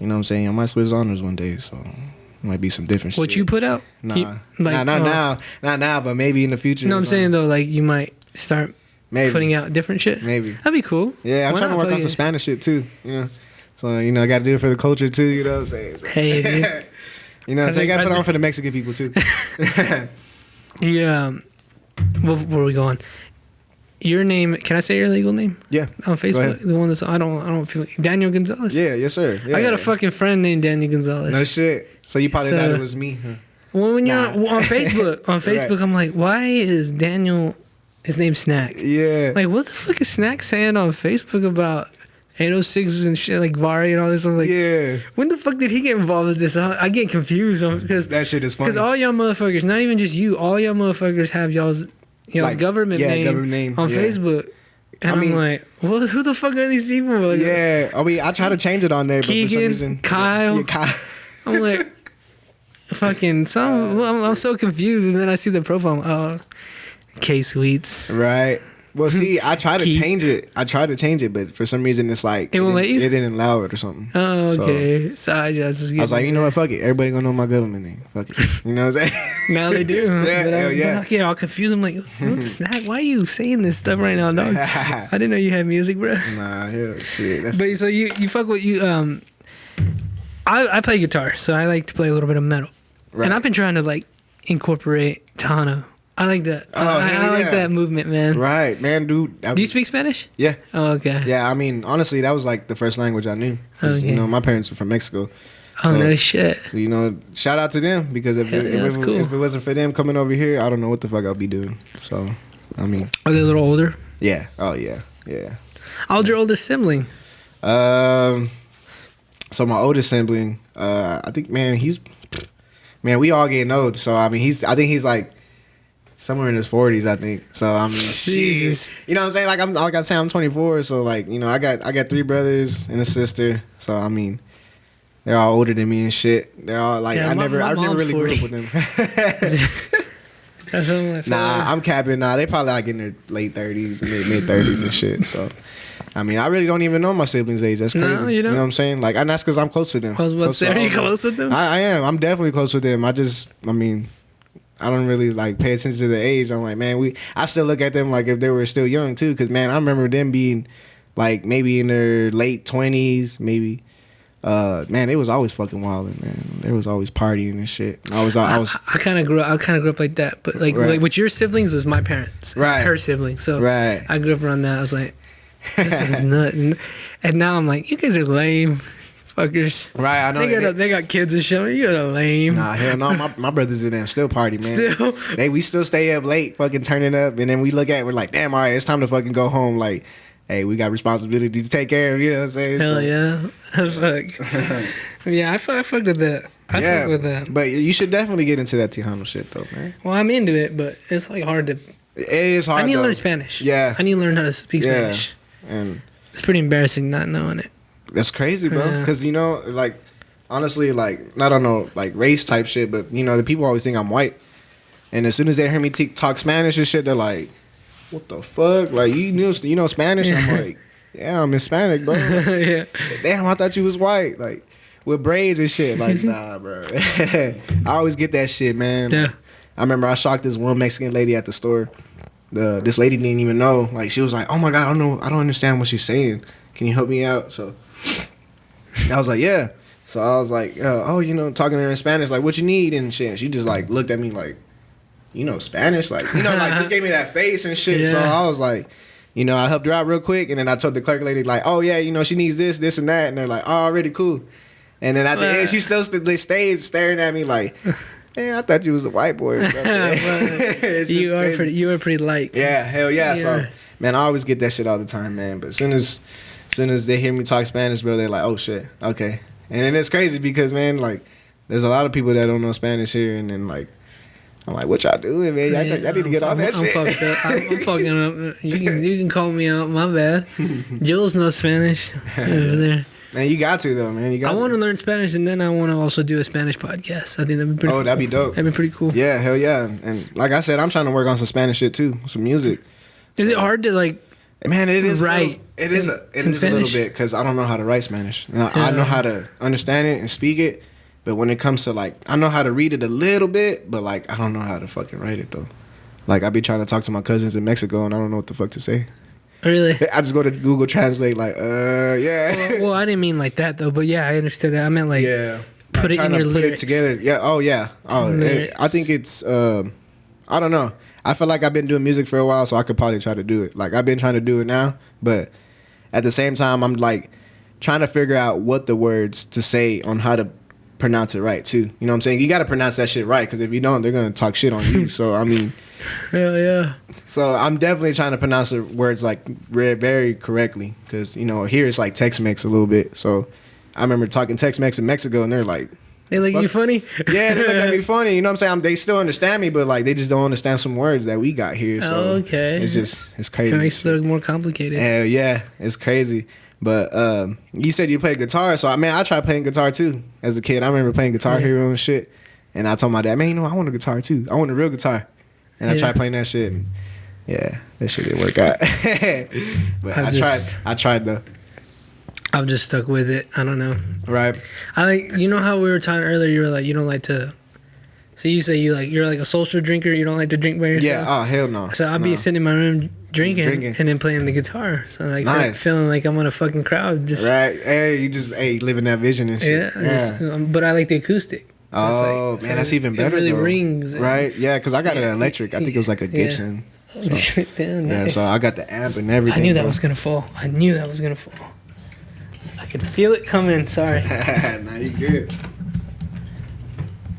Speaker 3: you know what I'm saying? I might switch genres one day, so might be some different shit.
Speaker 1: What you put out?
Speaker 3: Nah, not now, but maybe in the future.
Speaker 1: You know what I'm saying though? Like you might start putting out different shit.
Speaker 3: Maybe
Speaker 1: that'd be cool.
Speaker 3: Yeah, I'm trying to work on some Spanish shit too. You know, so you know I got to do it for the culture too. You know what I'm saying? So.
Speaker 1: Hey, dude.
Speaker 3: You know what I'm saying? I got to put it on for the Mexican people too.
Speaker 1: Yeah. Where are we going? Your name? Can I say your legal name?
Speaker 3: Yeah.
Speaker 1: On Facebook, the one that's I don't feel Daniel Gonzalez.
Speaker 3: Yeah. Yes, sir. Yeah,
Speaker 1: I got a fucking friend named Daniel Gonzalez.
Speaker 3: No shit. So you probably thought it was me. Huh?
Speaker 1: Well, when you're on Facebook, right. I'm like, why is Daniel? His name's Snack.
Speaker 3: Yeah.
Speaker 1: Like, what the fuck is Snack saying on Facebook about 806 and shit, like Vari and all this? I'm like,
Speaker 3: yeah.
Speaker 1: When the fuck did he get involved with this? I get confused because
Speaker 3: that shit is funny.
Speaker 1: Because all y'all motherfuckers, not even just you, all y'all motherfuckers have y'all's like, government name on Facebook. And I'm like, well, who the fuck are these people? Like,
Speaker 3: yeah. I try to change it on there,
Speaker 1: Keegan,
Speaker 3: but for some reason,
Speaker 1: Kyle.
Speaker 3: Yeah, Kyle.
Speaker 1: I'm like, fucking I'm so confused, and then I see the profile. Oh, K Sweets.
Speaker 3: Right. Well, see, I try to change it. But for some reason, it's like
Speaker 1: it won't let you.
Speaker 3: It didn't allow it or something.
Speaker 1: Oh, okay. So I was
Speaker 3: like, you know what? Fuck it. Everybody gonna know my government name. Fuck it. You know what I'm saying?
Speaker 1: Now they do.
Speaker 3: Yeah.
Speaker 1: I get all confused. I'm like, what the snack? Why are you saying this stuff right now, dog? I didn't know you had music, bro.
Speaker 3: Nah, hell shit.
Speaker 1: But so you fuck with you. I play guitar, so I like to play a little bit of metal, and I've been trying to like incorporate Tejano. I like that. I like that movement, man.
Speaker 3: Right, man, dude.
Speaker 1: Do you speak Spanish?
Speaker 3: Yeah.
Speaker 1: Oh, okay.
Speaker 3: Yeah, I mean, honestly, that was like the first language I knew. You know, my parents were from Mexico.
Speaker 1: Oh, no shit.
Speaker 3: So, you know, shout out to them because if it wasn't for them coming over here, I don't know what the fuck I'll be doing. So, I mean.
Speaker 1: Are they a little older?
Speaker 3: Yeah. Oh, yeah. Yeah.
Speaker 1: How old's your oldest sibling?
Speaker 3: So my oldest sibling, I think, man, we all getting old. So, I mean, I think he's like, somewhere in his 40s, I think. So I mean,
Speaker 1: Jesus.
Speaker 3: You know what I'm saying? Like I say, I'm 24. So like, you know, I got 3 brothers and a sister. So I mean, they're all older than me and shit. They're all like, I never really 40. Grew up with them. That's nah, I'm capping. Nah, they probably like in their late 30s, mid 30s and shit. So. I mean, I really don't even know my siblings' age. That's crazy.
Speaker 1: No, you don't?
Speaker 3: You know what I'm saying? Like, and that's because I'm close to them.
Speaker 1: I was about to say, are you close with them?
Speaker 3: I am. I'm definitely close with them. I mean, I don't really like pay attention to the age. I'm like, man, I still look at them like if they were still young too. Cause man, I remember them being like maybe in their late 20s, maybe. Man, they was always fucking wilding, man. They was always partying and shit. I was.
Speaker 1: I kind of grew up like that, but like with your siblings was my parents,
Speaker 3: right?
Speaker 1: Her siblings. So
Speaker 3: right.
Speaker 1: I grew up around that. I was like, this is nuts. And now I'm like, you guys are lame. Fuckers.
Speaker 3: Right, I know.
Speaker 1: They got kids and shit. You are lame.
Speaker 3: Nah, hell no. My brothers in them still party, man.
Speaker 1: Still?
Speaker 3: We still stay up late, fucking turning up, and then we look at it, we're like, damn, all right, it's time to fucking go home. Like, hey, we got responsibility to take care of, you know what I'm saying?
Speaker 1: Hell yeah. Fuck. Yeah, I fucked with that. I fuck with that.
Speaker 3: But you should definitely get into that Tejano shit, though, man.
Speaker 1: Well, I'm into it, but it's like hard to...
Speaker 3: It is hard,
Speaker 1: I need to learn Spanish.
Speaker 3: Yeah.
Speaker 1: I need to learn how to speak Spanish.
Speaker 3: And
Speaker 1: it's pretty embarrassing not knowing it.
Speaker 3: That's crazy, bro. Because, you know, like, honestly, like, I don't know, like, race type shit, but, you know, the people always think I'm white. And as soon as they hear me talk Spanish and shit, they're like, what the fuck? Like, you know Spanish? I'm like, yeah, I'm Hispanic, bro.
Speaker 1: Yeah.
Speaker 3: Damn, I thought you was white. Like, with braids and shit. Like, nah, bro. I always get that shit, man.
Speaker 1: Yeah.
Speaker 3: I remember I shocked this one Mexican lady at the store. This lady didn't even know. Like, she was like, oh my God, I don't understand what she's saying. Can you help me out? So I was like, yeah. So I was like, oh, you know, talking to her in Spanish, like, what you need and shit. She just, like, looked at me like, you know, Spanish? Like, you know, like, just gave me that face and shit. Yeah. So I was like, you know, I helped her out real quick. And then I told the clerk lady, like, oh, yeah, you know, she needs this, this, and that. And they're like, oh, already cool. And then at the end, she still stayed staring at me like, man, I thought you was a white boy.
Speaker 1: You are pretty light.
Speaker 3: Yeah, hell yeah. So, man, I always get that shit all the time, man. But as soon as they hear me talk Spanish, bro, they're like, oh, shit, okay. And then it's crazy because, man, like, there's a lot of people that don't know Spanish here. And then, like, I'm like, what y'all doing, man? Y'all need to get on that shit.
Speaker 1: I'm fucked up. I'm fucking up. You can call me out. My bad. Jules knows Spanish over there.
Speaker 3: Man, you got to, though, man.
Speaker 1: I want to learn Spanish, and then I want to also do a Spanish podcast. I think that'd be pretty cool.
Speaker 3: That'd be dope.
Speaker 1: That'd be pretty cool.
Speaker 3: Yeah, hell yeah. And like I said, I'm trying to work on some Spanish shit, too. Some music.
Speaker 1: Is it hard to, like,
Speaker 3: man, it is
Speaker 1: write?
Speaker 3: It is a little bit, because I don't know how to write Spanish. I know how to understand it and speak it, but when it comes to, like, I know how to read it a little bit, but, like, I don't know how to fucking write it, though. Like, I be trying to talk to my cousins in Mexico, and I don't know what the fuck to say.
Speaker 1: Really?
Speaker 3: I just go to Google Translate, like, yeah.
Speaker 1: Well, I didn't mean like that, though, but yeah, I understood that. I meant, like, put it in your lyrics.
Speaker 3: Put it together. Yeah, oh, yeah. I think it's, I don't know. I feel like I've been doing music for a while, so I could probably try to do it. Like, I've been trying to do it now, but at the same time, I'm, like, trying to figure out what the words to say on how to pronounce it right, too. You know what I'm saying? You got to pronounce that shit right, because if you don't, they're going to talk shit on you. So, I mean...
Speaker 1: Hell yeah.
Speaker 3: So, I'm definitely trying to pronounce the words, like, very correctly, because, you know, here it's, like, Tex-Mex a little bit. So, I remember talking Tex-Mex in Mexico, and they're like...
Speaker 1: They look at you funny?
Speaker 3: Yeah, they look at me funny. You know what I'm saying? They still understand me, but, like, they just don't understand some words that we got here. So,
Speaker 1: okay.
Speaker 3: It's crazy.
Speaker 1: It makes it look more complicated.
Speaker 3: Yeah, it's crazy. But you said you played guitar, so, man, I tried playing guitar, too, as a kid. I remember playing Guitar Hero and shit. And I told my dad, man, you know, I want a guitar, too. I want a real guitar. And I tried playing that shit. And yeah, that shit didn't work out. But I tried, though.
Speaker 1: I've just stuck with it. I don't know.
Speaker 3: Right.
Speaker 1: I like, you know how we were talking earlier, you were like, you don't like to, so you say you're like a social drinker, you don't like to drink by yourself?
Speaker 3: Yeah, oh, hell no.
Speaker 1: So I'll be sitting in my room drinking and then playing the guitar. So like feeling like I'm on a fucking crowd. Just
Speaker 3: right. Hey, you just living that vision and shit.
Speaker 1: Yeah. But I like the acoustic. So
Speaker 3: man, that's even better.
Speaker 1: It really
Speaker 3: though.
Speaker 1: rings.
Speaker 3: Right? Yeah, because I got an electric. I think it was like a Gibson.
Speaker 1: Yeah.
Speaker 3: So,
Speaker 1: Damn, nice.
Speaker 3: So I got the amp and everything.
Speaker 1: I knew that was gonna fall. I could feel it coming. Sorry.
Speaker 3: Nah, you good.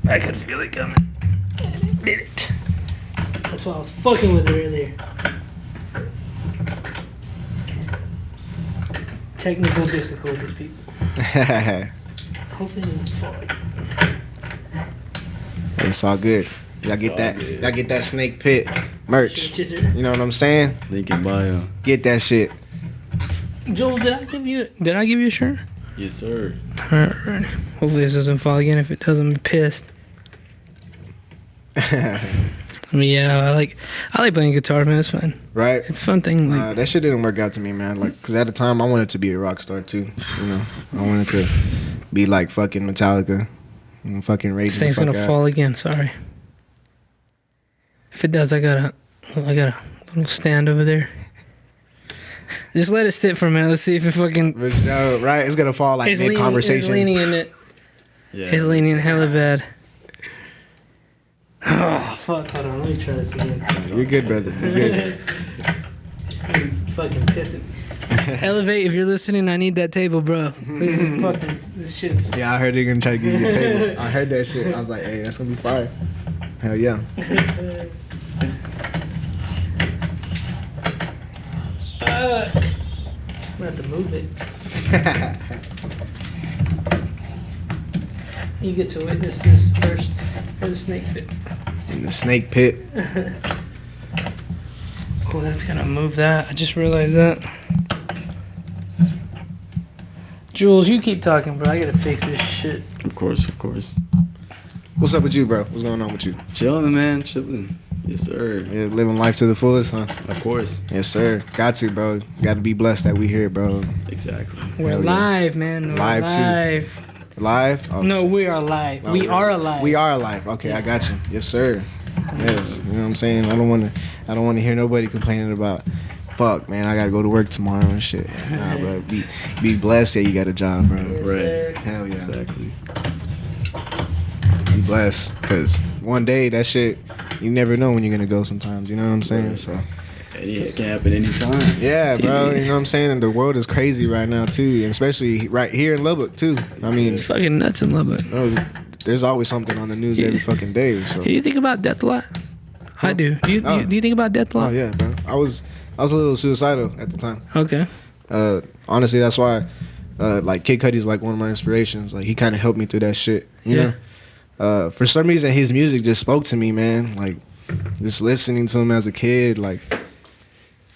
Speaker 1: I could feel it coming. And it did it. That's why I was fucking with it earlier. Technical difficulties, people. Hopefully it doesn't fall.
Speaker 3: It's all good. Y'all get that Snake Pit merch. You know what I'm saying?
Speaker 2: Link in bio.
Speaker 3: Get that shit.
Speaker 1: Joel, did I give you a shirt?
Speaker 2: Yes, sir.
Speaker 1: Alright. Hopefully this doesn't fall again. If it does, I'm pissed. I mean, yeah, I like playing guitar, man. It's fun.
Speaker 3: Right?
Speaker 1: It's a fun thing. Like,
Speaker 3: that shit didn't work out to me, man. Like, cause at the time I wanted to be a rock star too. You know, I wanted to be like fucking Metallica and fucking raging.
Speaker 1: This thing's gonna fall again. Sorry. If it does, I got a little stand over there. Just let it sit for a minute. Let's see if it fucking.
Speaker 3: But, no, right? It's gonna fall like mid conversation.
Speaker 1: It's leaning in it.
Speaker 2: Yeah.
Speaker 1: It's leaning hella bad. Oh fuck! Hold on. Let me try this again.
Speaker 3: You're good, brother. You're good.
Speaker 1: It's fucking pissing. Elevate, if you're listening, I need that table, bro. This shit's.
Speaker 3: Yeah, I heard they're gonna try to give you a table. I heard that shit. I was like, hey, that's gonna be fire. Hell yeah.
Speaker 1: I'm gonna have to move it. You get to witness this first for the snake pit.
Speaker 3: In the snake pit.
Speaker 1: Oh, that's gonna move that. I just realized that. Jules, you keep talking, bro. I gotta fix this shit.
Speaker 2: Of course, of course.
Speaker 3: What's up with you, bro? What's going on with you?
Speaker 2: Chilling, man. Chilling. Yes, sir.
Speaker 3: Yeah, living life to the fullest, huh?
Speaker 2: Of course.
Speaker 3: Yes, sir. Got to, bro. Got to be blessed that we here, bro.
Speaker 2: Exactly.
Speaker 1: We're
Speaker 3: Hell yeah.
Speaker 1: live, man. We're
Speaker 3: Live, too.
Speaker 1: live.
Speaker 3: Live? Oh,
Speaker 1: No, we are live.
Speaker 3: Oh,
Speaker 1: we are alive.
Speaker 3: We are alive. Okay, I got you. Yes, sir. Yes. You know what I'm saying? I don't want to hear nobody complaining about, fuck, man, I got to go to work tomorrow and shit. Nah, bro. Be blessed that you got a job, bro.
Speaker 1: Yes,
Speaker 2: Right.
Speaker 1: sir.
Speaker 3: Hell yeah.
Speaker 2: Exactly.
Speaker 3: Be blessed. Because one day, that shit, you never know when you're going to go sometimes. You know what I'm saying?
Speaker 2: Right.
Speaker 3: So.
Speaker 2: It can happen anytime.
Speaker 3: Yeah, bro. You know what I'm saying? And the world is crazy right now, too. And especially right here in Lubbock, too. I mean,
Speaker 1: It's fucking nuts in Lubbock.
Speaker 3: there's always something on the news every fucking day. So.
Speaker 1: Do you think about death a lot? I do. Do you think about death a lot?
Speaker 3: Oh yeah, bro. I was a little suicidal at the time.
Speaker 1: Okay.
Speaker 3: Honestly, that's why, like Kid Cudi's like one of my inspirations. Like he kind of helped me through that shit. You know. For some reason, his music just spoke to me, man. Like just listening to him as a kid, like.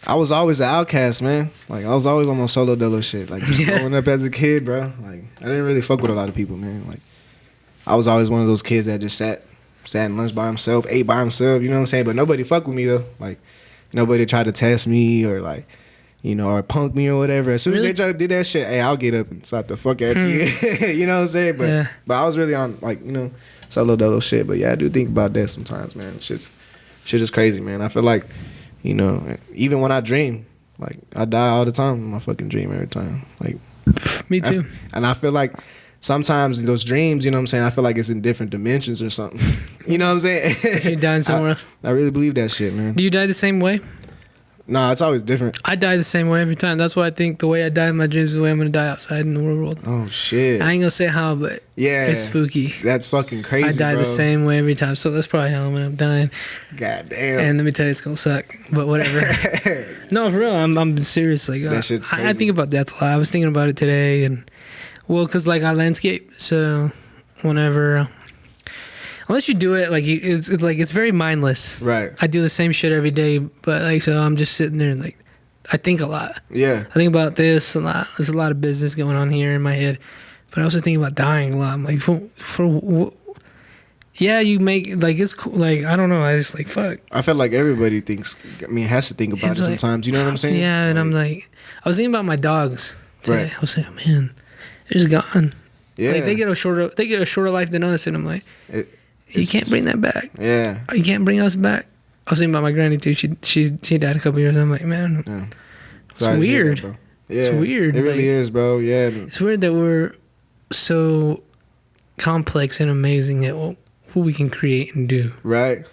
Speaker 3: I was always an outcast, man. Like I was always on my solo dolo shit. Like just growing up as a kid, bro. Like I didn't really fuck with a lot of people, man. Like I was always one of those kids that just sat in lunch by himself, ate by himself. You know what I'm saying? But nobody fucked with me though. Like nobody tried to test me or like, you know, or punk me or whatever. As soon as they tried to do that shit, hey, I'll get up and slap the fuck at you. You know what I'm saying? But I was really on like, you know, solo dolo shit. But yeah, I do think about that sometimes, man. Shit is crazy, man. I feel like, you know, even when I dream, like I die all the time in my fucking dream every time. Like
Speaker 1: Me too.
Speaker 3: and I feel like sometimes in those dreams, you know what I'm saying, I feel like it's in different dimensions or something. You know what I'm saying?
Speaker 1: You dying somewhere else.
Speaker 3: I really believe that shit, man.
Speaker 1: Do you die the same way?
Speaker 3: Nah, it's always different.
Speaker 1: I die the same way every time. That's why I think the way I die in my dreams is the way I'm gonna die outside in the real world.
Speaker 3: Oh shit.
Speaker 1: I ain't gonna say how, but
Speaker 3: Yeah.
Speaker 1: it's spooky.
Speaker 3: That's fucking crazy.
Speaker 1: I die
Speaker 3: bro.
Speaker 1: the same way every time, so that's probably how I'm gonna end up dying.
Speaker 3: God damn.
Speaker 1: And let me tell you, it's gonna suck, but whatever. No, for real, I'm serious. Like,
Speaker 3: That shit's
Speaker 1: I
Speaker 3: crazy.
Speaker 1: think about death a lot. I was thinking about it today, and well, cause like I landscape, so whenever, unless you do it, like it's like it's very mindless.
Speaker 3: Right.
Speaker 1: I do the same shit every day, but like so I'm just sitting there and like I think a lot.
Speaker 3: Yeah.
Speaker 1: I think about this a lot. There's a lot of business going on here in my head, but I also think about dying a lot. I'm like, yeah, you make like it's cool. Like I don't know. I just like fuck.
Speaker 3: I feel like everybody has to think about it
Speaker 1: Like,
Speaker 3: sometimes. You know what I'm saying?
Speaker 1: Yeah, and I'm like, I was thinking about my dogs today.
Speaker 3: Right.
Speaker 1: I was like, man, they're just gone.
Speaker 3: Yeah.
Speaker 1: Like they get a shorter life than us, and I'm like, you can't bring that back.
Speaker 3: Yeah.
Speaker 1: You can't bring us back. I was thinking about my granny too. She died a couple years. I'm like, man,
Speaker 3: Yeah.
Speaker 1: it's
Speaker 3: Sorry to hear
Speaker 1: weird.
Speaker 3: that, bro. Yeah.
Speaker 1: It's weird.
Speaker 3: It really
Speaker 1: like,
Speaker 3: is, bro. Yeah.
Speaker 1: It's weird that we're so complex and amazing at what we can create and do
Speaker 3: Right.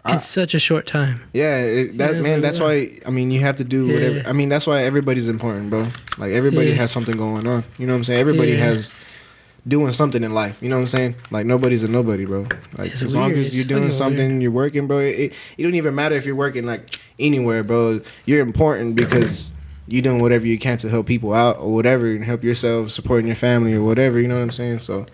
Speaker 1: in such a short time.
Speaker 3: Yeah,
Speaker 1: it's
Speaker 3: that's
Speaker 1: like,
Speaker 3: why, I mean, you have to do whatever.
Speaker 1: Yeah.
Speaker 3: I mean, that's why everybody's important, bro. Like, everybody
Speaker 1: Yeah.
Speaker 3: has something going on. You know what I'm saying? Everybody
Speaker 1: Yeah.
Speaker 3: has doing something in life. You know what I'm saying? Like, nobody's a nobody, bro. Like,
Speaker 1: It's
Speaker 3: as long
Speaker 1: weird.
Speaker 3: as
Speaker 1: It's
Speaker 3: you're doing
Speaker 1: fucking
Speaker 3: something,
Speaker 1: weird.
Speaker 3: you're working, bro. It don't even matter if you're working, like, anywhere, bro. You're important because you're doing whatever you can to help people out or whatever and help yourself, supporting your family or whatever. You know what I'm saying? So,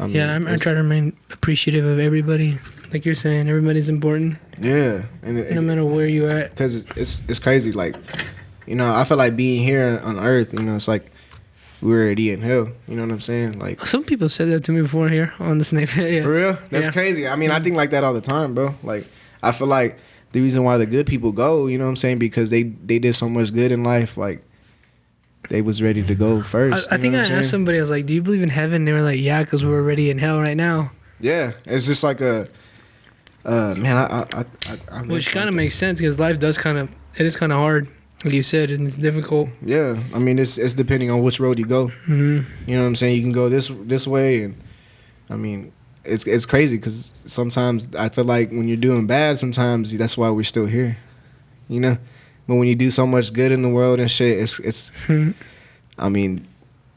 Speaker 3: I mean,
Speaker 1: Yeah, I try to remain appreciative of everybody. Like you're saying, everybody's important,
Speaker 3: Yeah.
Speaker 1: no matter where you're at.
Speaker 3: Because it's crazy. Like, you know, I feel like being here on Earth, you know, it's like we're already in hell. You know what I'm saying? Like,
Speaker 1: Some people said that to me before here on the snake. Yeah.
Speaker 3: for real? That's
Speaker 1: Yeah.
Speaker 3: crazy. I mean, I think like that all the time, bro. Like, I feel like the reason why the good people go, you know what I'm saying? Because they did so much good in life. Like, they was ready to go first.
Speaker 1: I
Speaker 3: you
Speaker 1: think
Speaker 3: know
Speaker 1: I
Speaker 3: what I'm
Speaker 1: asked
Speaker 3: saying?
Speaker 1: somebody, I was like, do you believe in heaven? They were like, yeah, because we're already in hell right now.
Speaker 3: Yeah. It's just like a, man, I
Speaker 1: Which kind of makes sense because life is kind of hard. Like you said, and it's difficult.
Speaker 3: Yeah, I mean, it's depending on which road you go.
Speaker 1: Mm-hmm.
Speaker 3: You know what I'm saying? You can go this way, and I mean, it's crazy because sometimes I feel like when you're doing bad, sometimes that's why we're still here. You know, but when you do so much good in the world and shit, it's. I mean,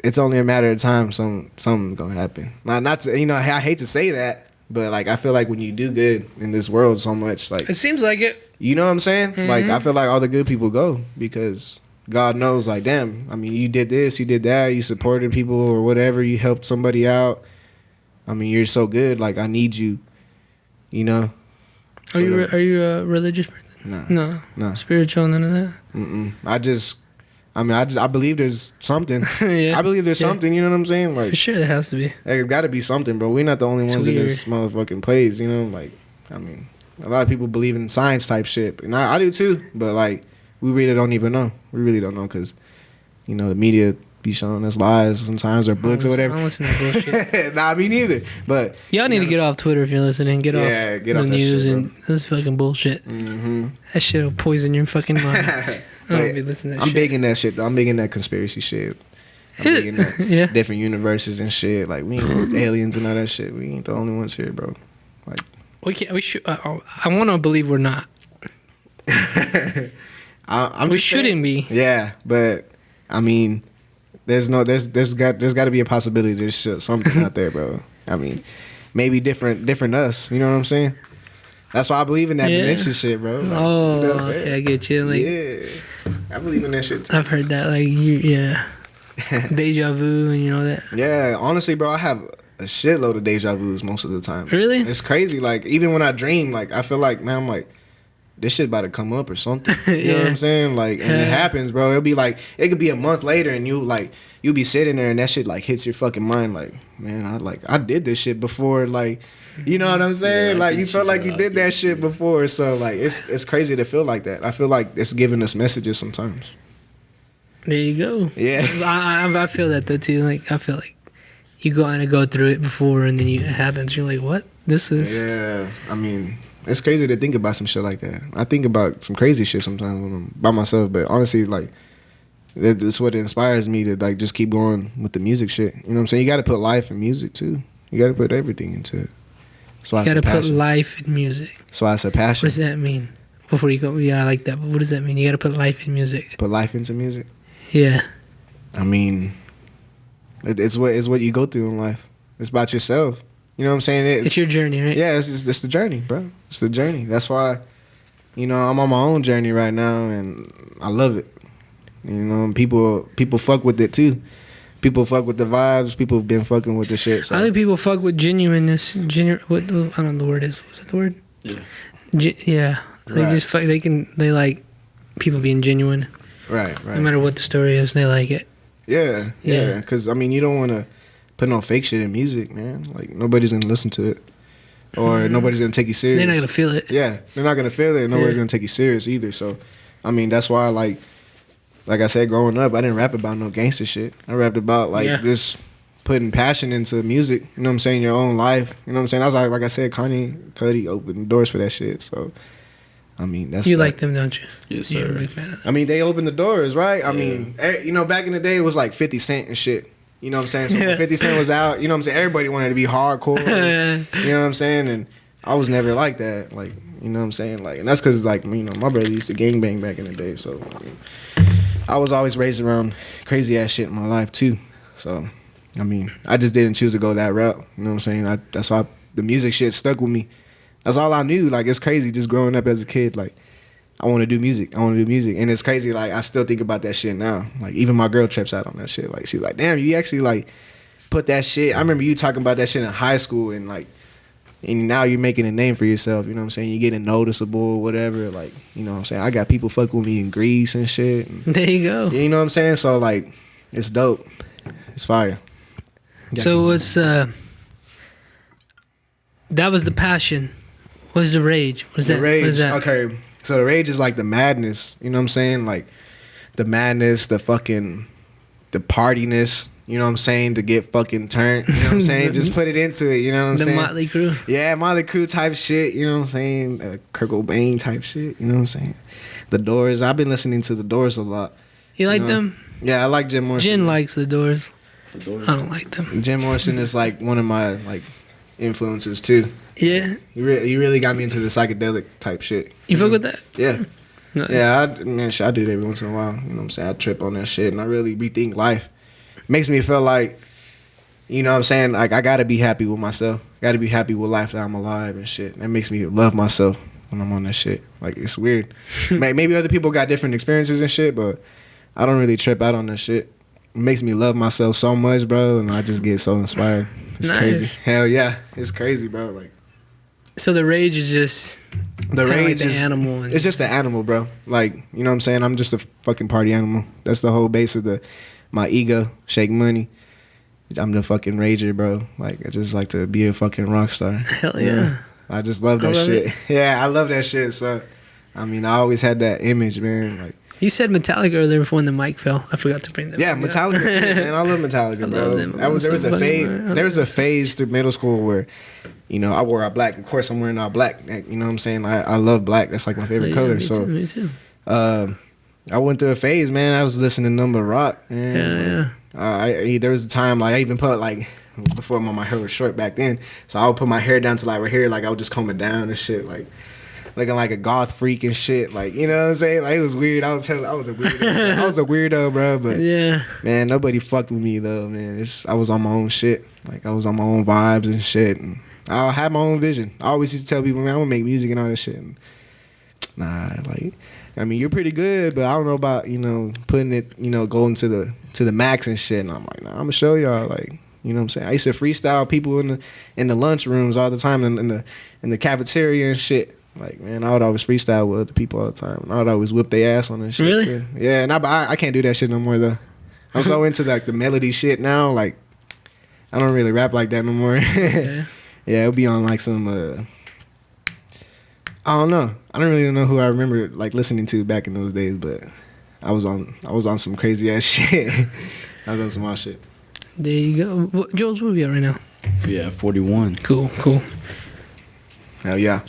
Speaker 3: it's only a matter of time. Something's gonna happen. Not to, I hate to say that, but like I feel like when you do good in this world so much, like
Speaker 1: It seems like it.
Speaker 3: you know what I'm saying?
Speaker 1: Mm-hmm.
Speaker 3: Like I feel like all the good people go because God knows, like, damn, I mean, you did this, you did that, you supported people or whatever, you helped somebody out. I mean, you're so good. Like I need you. You know.
Speaker 1: Are you a religious person? No. Spiritual, none of that.
Speaker 3: I believe there's something.
Speaker 1: Yeah.
Speaker 3: I believe there's something. You know what I'm saying? Like
Speaker 1: for sure, there has to be.
Speaker 3: There's got to be something, bro. We're not the only ones in
Speaker 1: weird.
Speaker 3: this motherfucking place. You know, like I mean, a lot of people believe in science type shit, and I do too. But like, we really don't even know. We really don't know because, the media be showing us lies sometimes or books or whatever.
Speaker 1: I don't listen to bullshit.
Speaker 3: Nah, me neither. But
Speaker 1: y'all need to get off Twitter if you're listening. Get off the news
Speaker 3: shit,
Speaker 1: and this fucking bullshit.
Speaker 3: Mm-hmm.
Speaker 1: That shit will poison your fucking mind. I don't be listening to that
Speaker 3: I'm
Speaker 1: shit.
Speaker 3: big in that shit though. I'm big in that conspiracy shit. I'm big in that different universes and shit. Like we ain't aliens and all that shit. We ain't the only ones here, bro. Like
Speaker 1: we should. I want to believe we're not. We shouldn't be.
Speaker 3: Yeah, but I mean, there's got to be a possibility there's something out there, bro. I mean, maybe different us. You know what I'm saying? That's why I believe in that dimension shit, bro. Like,
Speaker 1: okay, I get you. Like,
Speaker 3: I believe in that shit too.
Speaker 1: I've heard that, like, deja vu, and that.
Speaker 3: Yeah, honestly, bro, I have a shitload of deja vus most of the time.
Speaker 1: Really?
Speaker 3: It's crazy. Like, even when I dream, like, I feel like, man, I'm like, this shit about to come up or something. You know what I'm saying? Like, and it happens, bro. It'll be like, it could be a month later, and you'll be sitting there, and that shit like hits your fucking mind. Like, man, I did this shit before. Like, you know what I'm saying? Like, you felt like you did that shit before. So like, it's crazy to feel like that. I feel like it's giving us messages sometimes.
Speaker 1: There you go.
Speaker 3: Yeah.
Speaker 1: I feel that though too. Like, I feel like you go through it before, and then it happens. You're like, what? This is.
Speaker 3: Yeah. I mean, it's crazy to think about some shit like that. I think about some crazy shit sometimes when I'm by myself, but honestly, like, that's what inspires me to like just keep going with the music shit. You know what I'm saying? You got to put life in music too. You got to put everything into it. So
Speaker 1: you got to put life in music.
Speaker 3: So I said passion.
Speaker 1: What does that mean? Before you go, I like that. But what does that mean? You got to put life in music.
Speaker 3: Put life into music.
Speaker 1: Yeah.
Speaker 3: I mean, it's what you go through in life. It's about yourself. You know what I'm saying?
Speaker 1: It's your journey, right?
Speaker 3: Yeah, it's the journey, bro. It's the journey. That's why, I'm on my own journey right now, and I love it. People fuck with it too. People fuck with the vibes. People have been fucking with the shit. So.
Speaker 1: I think people fuck with genuineness. What I don't know the word is. What's that the word?
Speaker 2: Yeah.
Speaker 1: Yeah. They just fuck. They like people being genuine.
Speaker 3: Right.
Speaker 1: No matter what the story is, they like it.
Speaker 3: Yeah. Because I mean, you don't want to put no fake shit in music, man. Like nobody's gonna listen to it, or nobody's gonna take you serious.
Speaker 1: They're not gonna feel it.
Speaker 3: Yeah, they're not gonna feel it. And nobody's gonna take you serious either. So, I mean, that's why like I said, growing up, I didn't rap about no gangster shit. I rapped about just putting passion into music. You know what I'm saying? Your own life. You know what I'm saying? I was like I said, Cudi opened doors for that shit. So, I mean, that's
Speaker 1: you like them, don't you?
Speaker 2: Yes, sir.
Speaker 1: You're a big fan of them.
Speaker 3: I mean, they opened the doors, right? I mean, back in the day, it was like 50 Cent and shit. You know what I'm saying? So when 50 Cent was out, you know what I'm saying? Everybody wanted to be hardcore. You know what I'm saying? And I was never like that. Like, you know what I'm saying? Like, and that's because, like, my brother used to gangbang back in the day. So, I was always raised around crazy ass shit in my life, too. So, I mean, I just didn't choose to go that route. You know what I'm saying? That's why the music shit stuck with me. That's all I knew. Like, it's crazy just growing up as a kid. Like, I want to do music. And it's crazy, like, I still think about that shit now. Like, even my girl trips out on that shit. Like, she's like, damn, you actually, like, put that shit. I remember you talking about that shit in high school, and, like, and now you're making a name for yourself. You know what I'm saying? You're getting noticeable or whatever. Like, you know what I'm saying? I got people fucking with me in Greece and shit. And,
Speaker 1: there you go.
Speaker 3: You know what I'm saying? So, like, it's dope. It's fire.
Speaker 1: So, what's, that was the passion. What's the rage? What's that?
Speaker 3: Rage.
Speaker 1: What is that?
Speaker 3: Okay. So the rage is like the madness, you know what I'm saying? Like the madness, the fucking the partiness. You know what I'm saying? To get fucking turned. You know what I'm saying? Just put it into it. You know what I'm saying?
Speaker 1: The Motley Crue.
Speaker 3: Yeah, Motley Crue type shit. You know what I'm saying? Kurt Cobain type shit. You know what I'm saying? The Doors. I've been listening to the Doors a lot.
Speaker 1: You like them?
Speaker 3: Yeah, I like Jim Morrison.
Speaker 1: Jen likes the Doors.
Speaker 2: The Doors.
Speaker 1: I don't like them.
Speaker 3: Jim Morrison is like one of my like influences too.
Speaker 1: Yeah.
Speaker 3: He really got me into the psychedelic type shit.
Speaker 1: You fuck with that?
Speaker 3: Yeah.
Speaker 1: Nice.
Speaker 3: Yeah, I do it every once in a while. You know what I'm saying? I trip on that shit and I really rethink life. Makes me feel like, you know what I'm saying? Like, I gotta be happy with myself. Gotta be happy with life that I'm alive and shit. That makes me love myself when I'm on that shit. Like, it's weird. Maybe other people got different experiences and shit, but I don't really trip out on that shit. It makes me love myself so much, bro, and I just get so inspired. It's
Speaker 1: Nice.
Speaker 3: crazy. Hell yeah. It's crazy, bro. Like,
Speaker 1: So the rage is just
Speaker 3: the
Speaker 1: kinda like
Speaker 3: rage
Speaker 1: the
Speaker 3: is
Speaker 1: animal. And
Speaker 3: it's just the animal, bro. Like, you know what I'm saying? I'm just a fucking party animal. That's the whole base of my ego. Shake money. I'm the fucking rager, bro. Like, I just like to be a fucking rock star.
Speaker 1: hell yeah.
Speaker 3: I just love that
Speaker 1: I love
Speaker 3: shit.
Speaker 1: it.
Speaker 3: Yeah, I love that shit. So, I mean, I always had that image, man. Like,
Speaker 1: You said Metallica earlier before when the mic fell. I forgot to bring that.
Speaker 3: yeah,
Speaker 1: back up.
Speaker 3: Metallica too, man. I love Metallica,
Speaker 1: I
Speaker 3: bro.
Speaker 1: love them.
Speaker 3: There was a
Speaker 1: So
Speaker 3: phase.
Speaker 1: fucking-
Speaker 3: There was a phase through middle school where, you know, I wore all black. Of course, I'm wearing all black. You know what I'm saying? I love black. That's like my favorite
Speaker 1: Yeah,
Speaker 3: color.
Speaker 1: me
Speaker 3: So,
Speaker 1: too, me too.
Speaker 3: I went through a phase, man. I was listening to number rock, man.
Speaker 1: Yeah.
Speaker 3: There was a time like I even put like before my hair was short back then, so I would put my hair down to like right here, like I would just comb it down and shit, like looking like a goth freak and shit, like, you know what I'm saying? Like, it was weird. I was a weirdo. I was a weirdo, bro. But
Speaker 1: Yeah.
Speaker 3: man, nobody fucked with me though, man. I was on my own shit. Like, I was on my own vibes and shit, and I had my own vision. I always used to tell people, man, I'm gonna make music and all this shit. And, nah, like, I mean, you're pretty good, but I don't know about, you know, putting it, you know, going to the max and shit. And I'm like, nah, I'm gonna show y'all, like, you know what I'm saying? I used to freestyle people in the lunch rooms all the time, in the cafeteria and shit. Like, man, I would always freestyle with other people all the time. And I would always whip their ass on that shit.
Speaker 1: Really?
Speaker 3: Too. Yeah, and I can't do that shit no more though. I'm so into like the melody shit now. Like, I don't really rap like that no more.
Speaker 1: Yeah.
Speaker 3: Yeah, it'll be on like some. I don't know. I don't really know who I remember like listening to back in those days, but I was on some crazy ass shit. I was on some wild shit.
Speaker 1: There you go. Joel's, where we at right now?
Speaker 2: Yeah, 41.
Speaker 1: Cool.
Speaker 3: Hell yeah.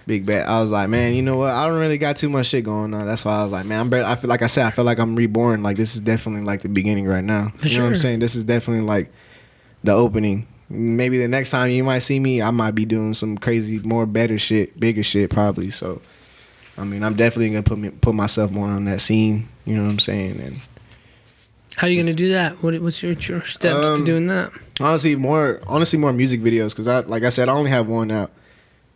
Speaker 3: Big bet. I was like, man, you know what? I don't really got too much shit going on. That's why I was like, man, I feel like I'm reborn. Like, this is definitely like the beginning right now.
Speaker 1: For
Speaker 3: You know what I'm
Speaker 1: sure.
Speaker 3: saying? This is definitely like the opening. Maybe the next time you might see me, I might be doing some crazy, more better shit, bigger shit probably. So, I mean, I'm definitely gonna put myself more on that scene. You know what I'm saying? And
Speaker 1: How you gonna do that? What's your steps to doing that?
Speaker 3: honestly, more music videos, because like I said, I only have one out,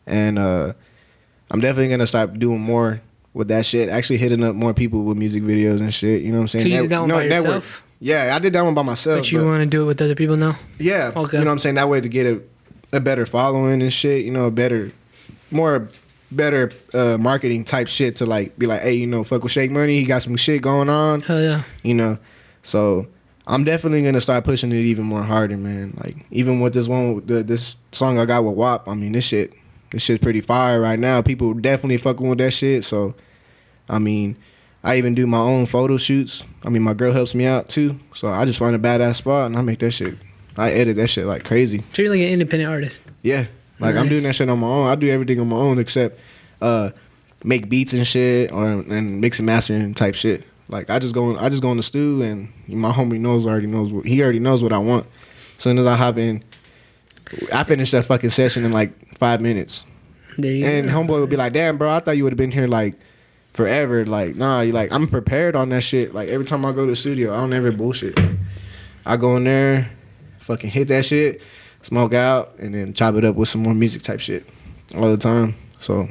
Speaker 3: and I'm definitely gonna start doing more with that shit. Actually, hitting up more people with music videos and shit. You know what I'm saying?
Speaker 1: So you did that one by yourself?
Speaker 3: Yeah, I did that one by myself.
Speaker 1: But you want to do it with other people now?
Speaker 3: Yeah,
Speaker 1: Okay.
Speaker 3: you know what I'm saying? That way to get a better following and shit. You know, a better marketing type shit to like be like, hey, you know, fuck with Shake Money. He got some shit going on.
Speaker 1: Hell yeah.
Speaker 3: You know, so I'm definitely gonna start pushing it even more harder, man. Like, even with this song I got with WAP. I mean, this shit's pretty fire right now. People definitely fucking with that shit. So, I mean, I even do my own photo shoots. I mean, my girl helps me out too. So I just find a badass spot and I make that shit. I edit that shit like crazy.
Speaker 1: So you're like an independent artist.
Speaker 3: Yeah, like, I'm doing that shit on my own. I do everything on my own except make beats and shit and mix and mastering type shit. Like, I just go in the stew, and my homie he already knows what I want. As soon as I hop in, I finish that fucking session in like 5 minutes.
Speaker 1: There you
Speaker 3: And
Speaker 1: go.
Speaker 3: homeboy would be like, damn, bro, I thought you would have been here like forever. Like, nah, like, I'm prepared on that shit. Like, every time I go to the studio, I don't ever bullshit. Like, I go in there, fucking hit that shit, smoke out, and then chop it up with some more music type shit all the time. So,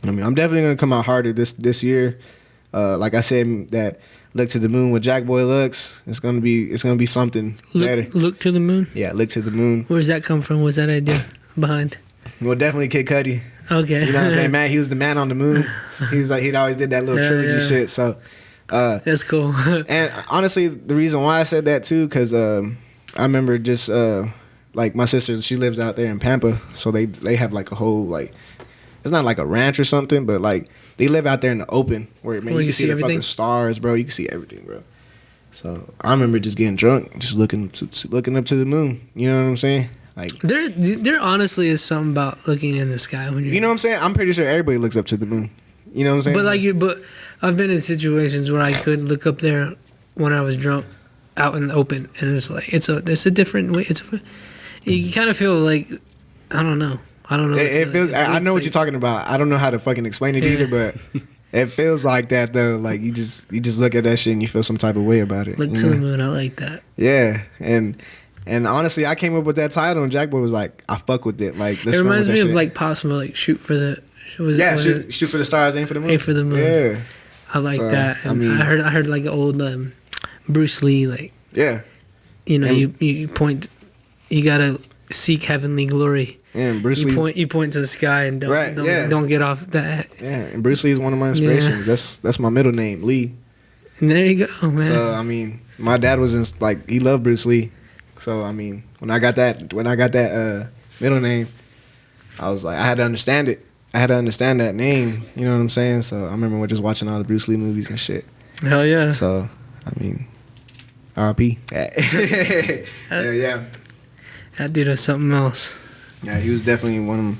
Speaker 3: I mean, I'm definitely gonna come out harder this year. Like I said, that Look to the Moon with Jack Boy Lux. It's gonna be something better.
Speaker 1: Look to the moon.
Speaker 3: Yeah, Look to the Moon.
Speaker 1: Where's that come from? What's that idea behind?
Speaker 3: Well, definitely Kid Cudi.
Speaker 1: Okay.
Speaker 3: You know what I'm saying, man? He was the man on the moon. He'd always did that little
Speaker 1: Yeah,
Speaker 3: trilogy
Speaker 1: yeah.
Speaker 3: shit. So,
Speaker 1: That's cool.
Speaker 3: and honestly, the reason why I said that too, because I remember just like my sister, she lives out there in Pampa, so they have like a whole, like, it's not like a ranch or something, but like they live out there in the open where, man,
Speaker 1: Where
Speaker 3: you
Speaker 1: you
Speaker 3: can see
Speaker 1: see
Speaker 3: the
Speaker 1: everything?
Speaker 3: fucking stars, bro. You can see everything, bro. So I remember just getting drunk, just looking up to the moon. You know what I'm saying? Like
Speaker 1: there honestly is something about looking in the sky when you're.
Speaker 3: You know what I'm saying? I'm pretty sure everybody looks up to the moon. You know what I'm saying?
Speaker 1: But I've been in situations where I could look up there when I was drunk, out in the open, and it's like it's a different way. You kind of feel like I don't know.
Speaker 3: It feels. I know what you're talking about. I don't know how to fucking explain it either, but it feels like that though. Like you just look at that shit and you feel some type of way about it.
Speaker 1: Look to the moon. I like that.
Speaker 3: Yeah, and honestly, I came up with that title, and Jack Boy was like, "I fuck with it." Like
Speaker 1: it reminds me of like Possible, like shoot for the.
Speaker 3: Shoot for the stars, aim for the moon.
Speaker 1: Aim for the moon.
Speaker 3: Yeah,
Speaker 1: I like that. And I heard like an old Bruce Lee, like you point, you gotta seek heavenly glory.
Speaker 3: Yeah, and Bruce Lee.
Speaker 1: You point to the sky and don't get off that.
Speaker 3: Yeah, and Bruce Lee is one of my inspirations. Yeah. That's my middle name, Lee.
Speaker 1: And there you go, man.
Speaker 3: So my dad was he loved Bruce Lee. So when I got that middle name, I was like, I had to understand it. I had to understand that name. You know what I'm saying? So I remember just watching all the Bruce Lee movies and shit.
Speaker 1: Hell yeah.
Speaker 3: So R.I.P. Yeah.
Speaker 1: That dude is something else.
Speaker 3: Yeah, he was definitely one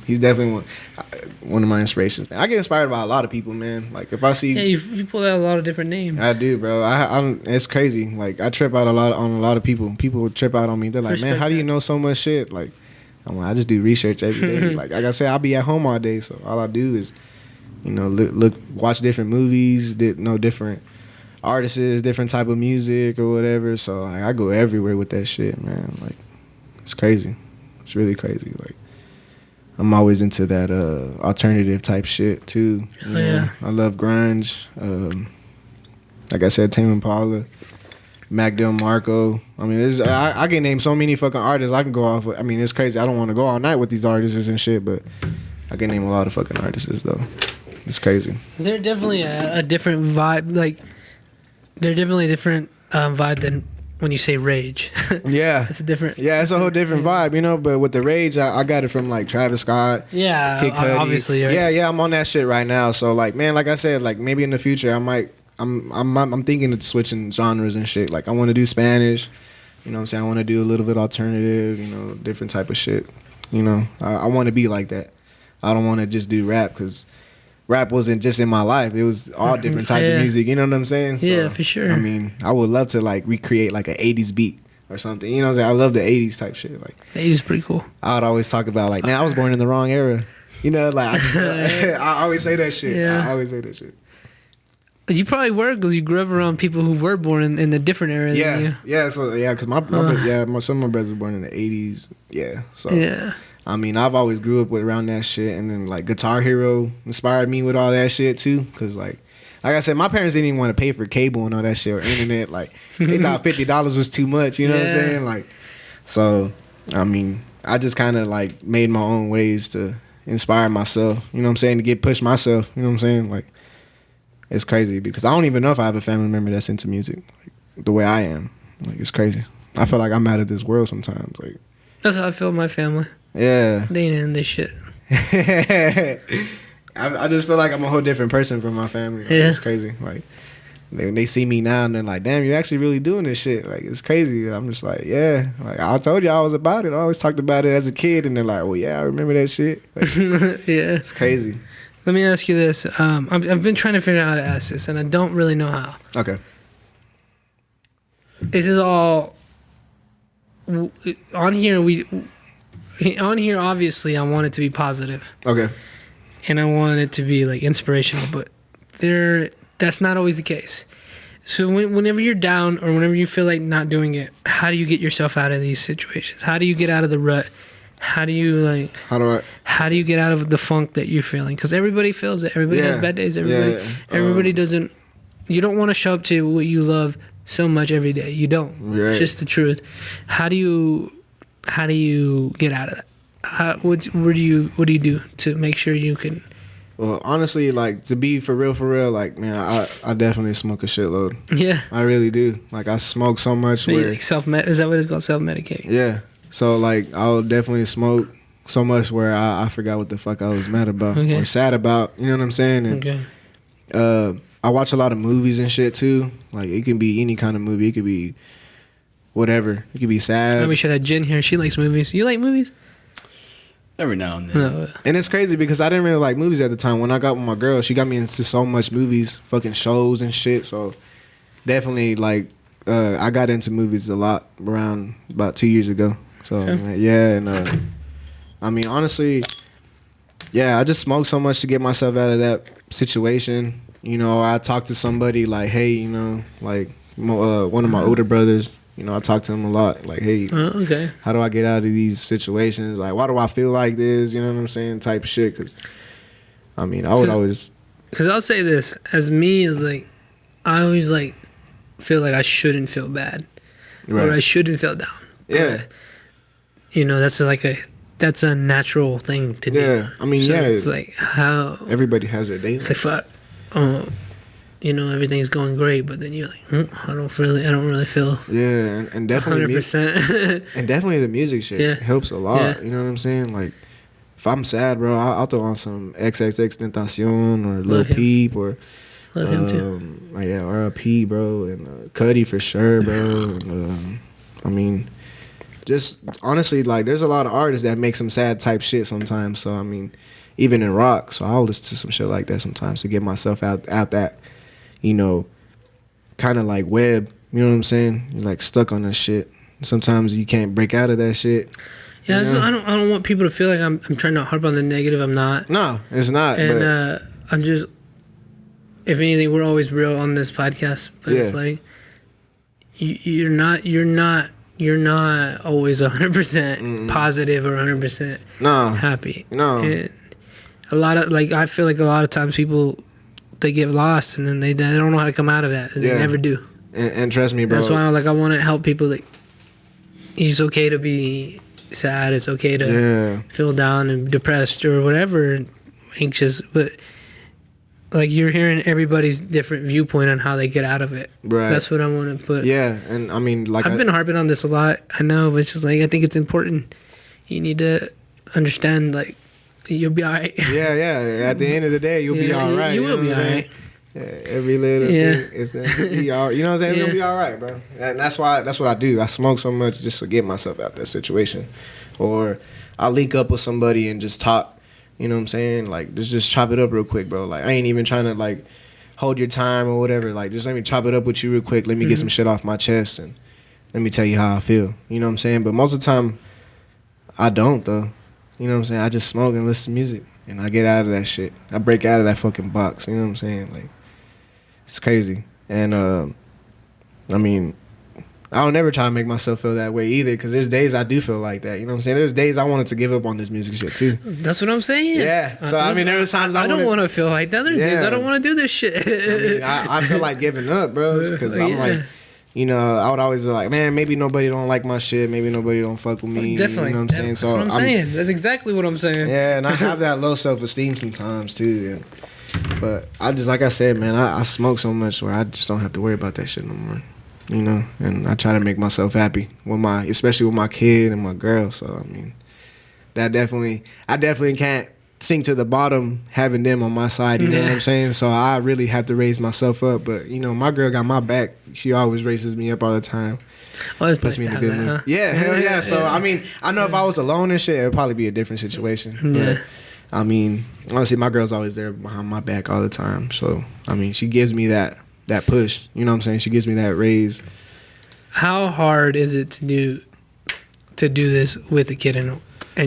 Speaker 3: of my inspirations. Man. I get inspired by a lot of people, man. Like if I see,
Speaker 1: you pull out a lot of different names.
Speaker 3: I do, bro. It's crazy. Like I trip out on a lot of people. People trip out on me. They're like, man, how do you know so much shit? Like, I just do research every day. like I said, I'll be at home all day, so all I do is, watch different movies, different artists, different type of music or whatever. So I go everywhere with that shit, man. Like it's crazy. It's really crazy. Like I'm always into that alternative type shit too.
Speaker 1: Yeah.
Speaker 3: I love grunge. Like I said, Tame Impala, Mac DeMarco. I can name so many fucking artists I can go off with. It's crazy. I don't want to go all night with these artists and shit, but I can name a lot of fucking artists though. It's crazy.
Speaker 1: They're definitely a different vibe. Like they're definitely a different vibe than when you say rage.
Speaker 3: Yeah.
Speaker 1: It's a different.
Speaker 3: Yeah, it's a whole different vibe, But with the rage, I got it from like Travis Scott.
Speaker 1: Yeah,
Speaker 3: Kid Cudi.
Speaker 1: Obviously. Right?
Speaker 3: Yeah, I'm on that shit right now. So like, man, like I said, like maybe in the future I'm thinking of switching genres and shit. Like I want to do Spanish. You know what I'm saying? I want to do a little bit alternative. Different type of shit. I want to be like that. I don't want to just do rap because rap wasn't just in my life. It was all different types of music. You know what I'm saying? So,
Speaker 1: yeah, for sure.
Speaker 3: I would love to like recreate like an 80s beat or something. You know what I'm saying? I love the 80s type shit. Like
Speaker 1: the 80s is pretty cool.
Speaker 3: I would always talk about like, man, I was born in the wrong era. Like I always say that shit.
Speaker 1: Yeah.
Speaker 3: I always say that shit.
Speaker 1: You probably were because you grew up around people who were born in a different era than you.
Speaker 3: Yeah. So because some of my brothers were born in the 80s. Yeah. So
Speaker 1: yeah.
Speaker 3: I've always grew up with around that shit, and then like Guitar Hero inspired me with all that shit too. Cause like I said, my parents didn't even want to pay for cable and all that shit or internet. Like they thought $50 was too much. You know what I'm saying? Like, so I just kind of like made my own ways to inspire myself. You know what I'm saying? To push myself. You know what I'm saying? Like it's crazy because I don't even know if I have a family member that's into music like the way I am. Like it's crazy. I feel like I'm out of this world sometimes. Like
Speaker 1: that's how I feel with my family.
Speaker 3: Yeah.
Speaker 1: They ain't in this shit.
Speaker 3: I just feel like I'm a whole different person from my family. Like, it's crazy. Like they see me now and they're like, damn, you're actually really doing this shit. Like it's crazy. I'm just like, yeah. Like I told you I was about it. I always talked about it as a kid and they're like, well, yeah, I remember that shit. Like,
Speaker 1: yeah.
Speaker 3: It's crazy.
Speaker 1: Let me ask you this. I've been trying to figure out how to ask this and I don't really know how.
Speaker 3: Okay.
Speaker 1: This is all on here. Obviously, I want it to be positive.
Speaker 3: Okay.
Speaker 1: And I want it to be like inspirational, but that's not always the case. So whenever you're down or whenever you feel like not doing it, how do you get yourself out of these situations? How do you get out of the rut? How do you get out of the funk that you're feeling? Because everybody feels it. Everybody has bad days. Everybody doesn't. You don't want to show up to what you love so much every day. You don't. Right. It's just the truth. How do you get out of that? What do you do to make sure you can?
Speaker 3: Well, honestly, like to be for real, like man, I definitely smoke a shitload.
Speaker 1: Yeah,
Speaker 3: I really do. Like I smoke so much. Where
Speaker 1: like is that what it's called? Self-medicate.
Speaker 3: Yeah. So like I'll definitely smoke so much where I forgot what the fuck I was mad about or sad about. You know what I'm saying? And,
Speaker 1: okay.
Speaker 3: I watch a lot of movies and shit too. Like it can be any kind of movie. It could be whatever. It could be sad.
Speaker 1: We should have Jen here. She likes movies. You like movies?
Speaker 2: Every now and then.
Speaker 1: No.
Speaker 3: And it's crazy because I didn't really like movies at the time. When I got with my girl, she got me into so much movies, fucking shows and shit. So definitely like I got into movies a lot around about 2 years ago. So yeah, and I mean honestly, yeah, I just smoked so much to get myself out of that situation. You know, I talked to somebody like, hey, you know, like one of my older brothers. You know, I talk to him a lot. Like, hey,
Speaker 1: okay.
Speaker 3: How do I get out of these situations? Like, why do I feel like this? You know what I'm saying? Type of shit. Because, I mean, I would always...
Speaker 1: Because I'll say this. As me, is like, I always, like, feel like I shouldn't feel bad. Right. Or I shouldn't feel down.
Speaker 3: Yeah.
Speaker 1: But, you know, that's a natural thing to do.
Speaker 3: Yeah. I mean, so yeah.
Speaker 1: It's like, how...
Speaker 3: Everybody has their days.
Speaker 1: It's like, fuck. You know, everything's going great, but then you're like, I don't really feel.
Speaker 3: Yeah, and definitely
Speaker 1: 100%.
Speaker 3: And definitely the music shit helps a lot. Yeah. You know what I'm saying? Like, if I'm sad, bro, I'll throw on some XXX Tentacion or Lil Peep or
Speaker 1: love him too.
Speaker 3: Yeah, R.I.P. bro, and Cudi for sure, bro. And, I mean, just honestly, like, there's a lot of artists that make some sad type shit sometimes. So I mean, even in rock, so I'll listen to some shit like that sometimes to get myself out that. You know, kind of like web. You know what I'm saying? You're like stuck on that shit. Sometimes you can't break out of that shit.
Speaker 1: Yeah, I don't want people to feel like I'm trying to harp on the negative. I'm not.
Speaker 3: No, it's not.
Speaker 1: And I'm just, if anything, we're always real on this podcast. But it's like you're not always 100% positive or 100% happy.
Speaker 3: No.
Speaker 1: And a lot of I feel like a lot of times people, they get lost and then they don't know how to come out of that, and they never do.
Speaker 3: And trust me, bro.
Speaker 1: That's why I want to help people. Like, it's okay to be sad. It's okay to feel down and depressed or whatever, anxious. But like, you're hearing everybody's different viewpoint on how they get out of it.
Speaker 3: Right.
Speaker 1: That's what I want to put.
Speaker 3: Yeah, and I mean, like,
Speaker 1: I've been harping on this a lot. I know, but it's just like, I think it's important. You need to understand, like, you'll be all right.
Speaker 3: Yeah. At the end of the day, you'll be all right.
Speaker 1: You will be all right.
Speaker 3: Yeah, every little thing is gonna be all right. You know what I'm saying? It's gonna be all right, bro. And that's what I do. I smoke so much just to get myself out that situation. Or I link up with somebody and just talk. You know what I'm saying? Like, just chop it up real quick, bro. Like, I ain't even trying to, like, hold your time or whatever. Like, just let me chop it up with you real quick. Let me get some shit off my chest and let me tell you how I feel. You know what I'm saying? But most of the time, I don't, though. You know what I'm saying? I just smoke and listen to music, and I get out of that shit. I break out of that fucking box. You know what I'm saying? Like, it's crazy. And I mean, I don't never try to make myself feel that way either, because there's days I do feel like that. You know what I'm saying? There's days I wanted to give up on this music shit too.
Speaker 1: That's what I'm saying.
Speaker 3: Yeah. So I mean, there was times
Speaker 1: I don't want to feel like that. There's days I don't want to do this shit.
Speaker 3: I mean, I feel like giving up, bro, because I'm like, you know, I would always be like, man, maybe nobody don't like my shit. Maybe nobody don't fuck with me.
Speaker 1: Definitely.
Speaker 3: You know what I'm saying?
Speaker 1: That's what I'm saying. That's exactly what I'm saying.
Speaker 3: Yeah, and I have that low self-esteem sometimes, too. But I just, like I said, man, I smoke so much where I just don't have to worry about that shit no more. You know? And I try to make myself happy, especially with my kid and my girl. So, I mean, I definitely can't sink to the bottom having them on my side, you know what I'm saying? So I really have to raise myself up. But, you know, my girl got my back. She always raises me up all the time.
Speaker 1: Oh, it's nice to have that, huh?
Speaker 3: Yeah, hell yeah. So, I mean, I know if I was alone and shit, it would probably be a different situation. But, I mean, honestly, my girl's always there behind my back all the time. So, I mean, she gives me that push. You know what I'm saying? She gives me that raise.
Speaker 1: How hard is it to do this with a kid and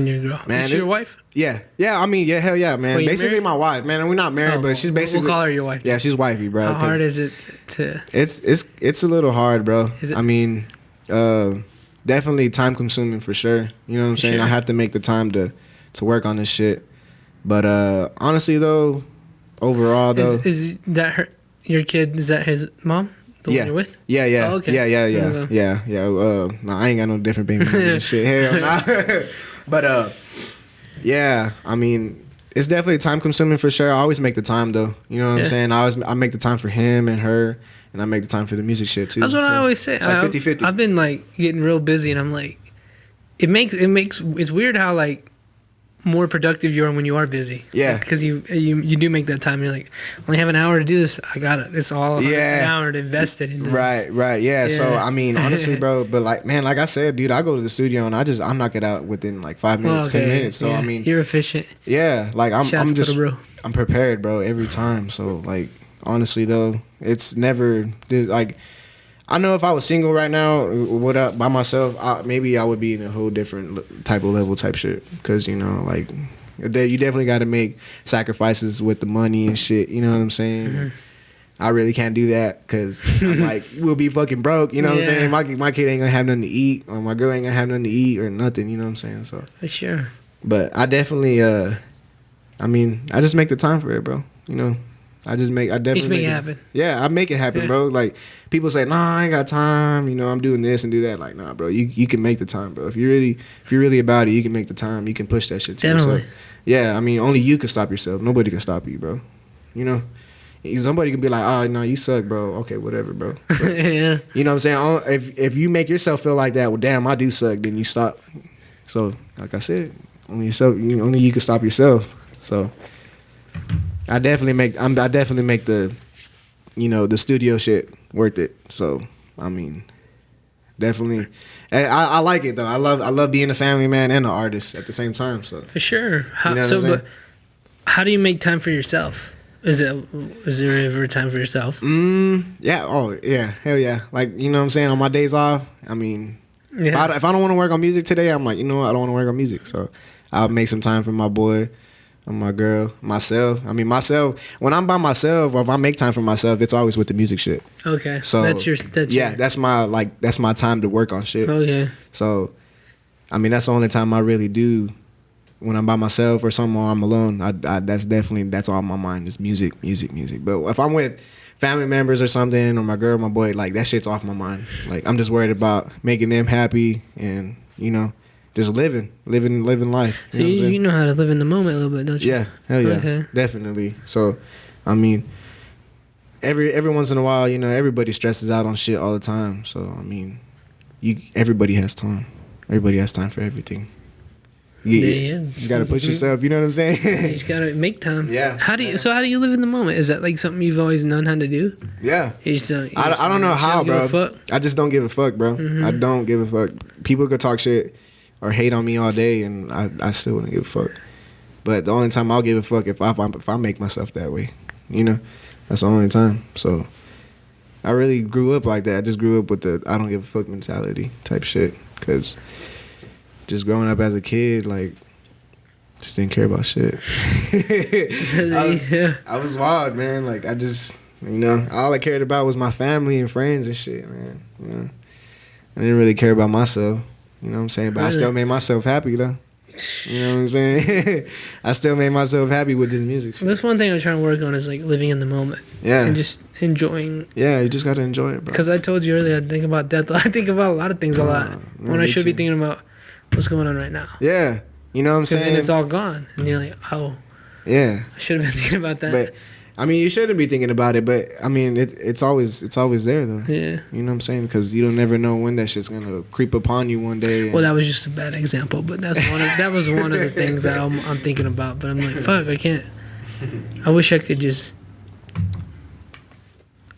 Speaker 1: your girl?
Speaker 3: Man,
Speaker 1: is she your wife?
Speaker 3: Yeah. I mean, yeah, hell yeah, man. Basically, married? My wife, man. We're not married, but she's basically.
Speaker 1: We'll call her your wife.
Speaker 3: Yeah, she's wifey, bro.
Speaker 1: How hard is it to?
Speaker 3: It's a little hard, bro.
Speaker 1: Is it?
Speaker 3: I mean, definitely time consuming for sure. You know what I'm saying? Sure. I have to make the time to work on this shit. But honestly, though, overall, though,
Speaker 1: is that your kid? Is that his mom? The one you're with?
Speaker 3: Yeah.
Speaker 1: Oh, okay.
Speaker 3: Yeah. No, I ain't got no different baby mama and shit. Hell nah. But yeah, I mean, it's definitely time consuming for sure. I always make the time though. You know what I'm saying? I make the time for him and her, and I make the time for the music shit too.
Speaker 1: That's what I always say.
Speaker 3: It's like 50-50.
Speaker 1: I've been like getting real busy, and I'm like, it's weird how like more productive you are when you are busy.
Speaker 3: Yeah.
Speaker 1: Because you do make that time. You're like, only have an hour to do this. I got it. It's all an hour to invest it in this.
Speaker 3: Right. Yeah. So, I mean, honestly, bro, but like, man, like I said, dude, I go to the studio and I knock it out within like 5 minutes, 10 minutes. So, I mean.
Speaker 1: You're efficient.
Speaker 3: Yeah. Like, I'm just,
Speaker 1: bro.
Speaker 3: I'm prepared, bro, every time. So, like, honestly, though, it's never, like, I know if I was single right now, by myself, maybe I would be in a whole different type of level type shit. Because, you know, like, you definitely got to make sacrifices with the money and shit. You know what I'm saying? Mm-hmm. I really can't do that because, like, we'll be fucking broke. You know what I'm saying? My kid ain't going to have nothing to eat, or my girl ain't going to have nothing to eat or nothing. You know what I'm saying? So
Speaker 1: for sure.
Speaker 3: But I definitely, I just make the time for it, bro. You know? I definitely
Speaker 1: make it happen.
Speaker 3: Yeah, I make it happen, bro. Like, people say, nah, I ain't got time. You know, I'm doing this and do that. Like, nah, bro, you can make the time, bro. If you're really about it, you can make the time. You can push that shit to yourself. Yeah, I mean, only you can stop yourself. Nobody can stop you, bro. You know, somebody can be like, oh, no, you suck, bro. Okay, whatever, bro. But,
Speaker 1: yeah.
Speaker 3: You know what I'm saying? If you make yourself feel like that, well, damn, I do suck. Then you stop. So, like I said, only you can stop yourself. So. I definitely make the, you know, the studio shit worth it. So, I mean, definitely, I like it though. I love being a family man and an artist at the same time. So
Speaker 1: for sure.
Speaker 3: But
Speaker 1: how do you make time for yourself? Is there ever time for yourself?
Speaker 3: Yeah. Oh yeah. Hell yeah. Like, you know what I'm saying? On my days off, I mean, if I don't want to work on music today, I'm like, you know what? I don't want to work on music. So I'll make some time for my boy. My girl, myself. I mean, myself. When I'm by myself, or if I make time for myself, it's always with the music shit.
Speaker 1: Okay.
Speaker 3: So that's my time to work on shit.
Speaker 1: Okay.
Speaker 3: So, I mean, that's the only time I really do when I'm by myself or something, or I'm alone. That's all on my mind is music. But if I'm with family members or something, or my girl, my boy, like that shit's off my mind. Like I'm just worried about making them happy and, you know, just living life.
Speaker 1: So you know how to live in the moment a little bit, don't you?
Speaker 3: Yeah, hell yeah,
Speaker 1: okay.
Speaker 3: Definitely. So, I mean, every once in a while, you know, everybody stresses out on shit all the time. So, I mean, everybody has time. Everybody has time for everything. You just gotta push yourself. You know what I'm saying?
Speaker 1: You just gotta make time.
Speaker 3: Yeah.
Speaker 1: How do you live in the moment? Is that like something you've always known how to do?
Speaker 3: Yeah.
Speaker 1: I
Speaker 3: don't know how, bro. I just don't give a fuck, bro.
Speaker 1: Mm-hmm.
Speaker 3: I don't give a fuck. People could talk shit or hate on me all day, and I still wouldn't give a fuck. But the only time I'll give a fuck if I make myself that way, you know, that's the only time. So I really grew up like that. I just grew up with the I don't give a fuck mentality type shit, because just growing up as a kid, like, just didn't care about shit. I was wild, man. Like, I just, you know, all I cared about was my family and friends and shit, man. You know, I didn't really care about myself. You know what I'm saying? But I still made myself happy, though. You know what I'm saying? I still made myself happy with this music shit.
Speaker 1: That's one thing I'm trying to work on is, like, living in the moment.
Speaker 3: Yeah.
Speaker 1: And just enjoying.
Speaker 3: Yeah, you just got to enjoy it, bro.
Speaker 1: Because I told you earlier, I think about death. I think about a lot of things a lot. When I should be thinking about what's going on right now.
Speaker 3: Yeah. You know what I'm saying?
Speaker 1: Because then it's all gone. And you're like, oh.
Speaker 3: Yeah.
Speaker 1: I should have been thinking about that.
Speaker 3: But, I mean, you shouldn't be thinking about it, but I mean, it's always there though.
Speaker 1: Yeah.
Speaker 3: You know what I'm saying? Because you don't never know when that shit's gonna creep upon you one day.
Speaker 1: Well, that was just a bad example, but that was one of the things that I'm thinking about. But I'm like, fuck, I can't. I wish I could just.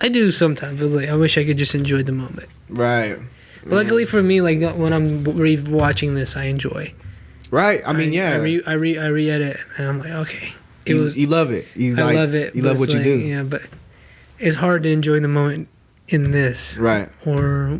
Speaker 1: I do sometimes, but like, I wish I could just enjoy the moment.
Speaker 3: Right.
Speaker 1: Luckily for me, like when I'm watching this, I enjoy.
Speaker 3: Right. I mean, yeah.
Speaker 1: I re-edit, and I'm like, okay.
Speaker 3: You love it.
Speaker 1: I love it.
Speaker 3: You love what you do.
Speaker 1: Yeah, but it's hard to enjoy the moment in this.
Speaker 3: Right.
Speaker 1: Or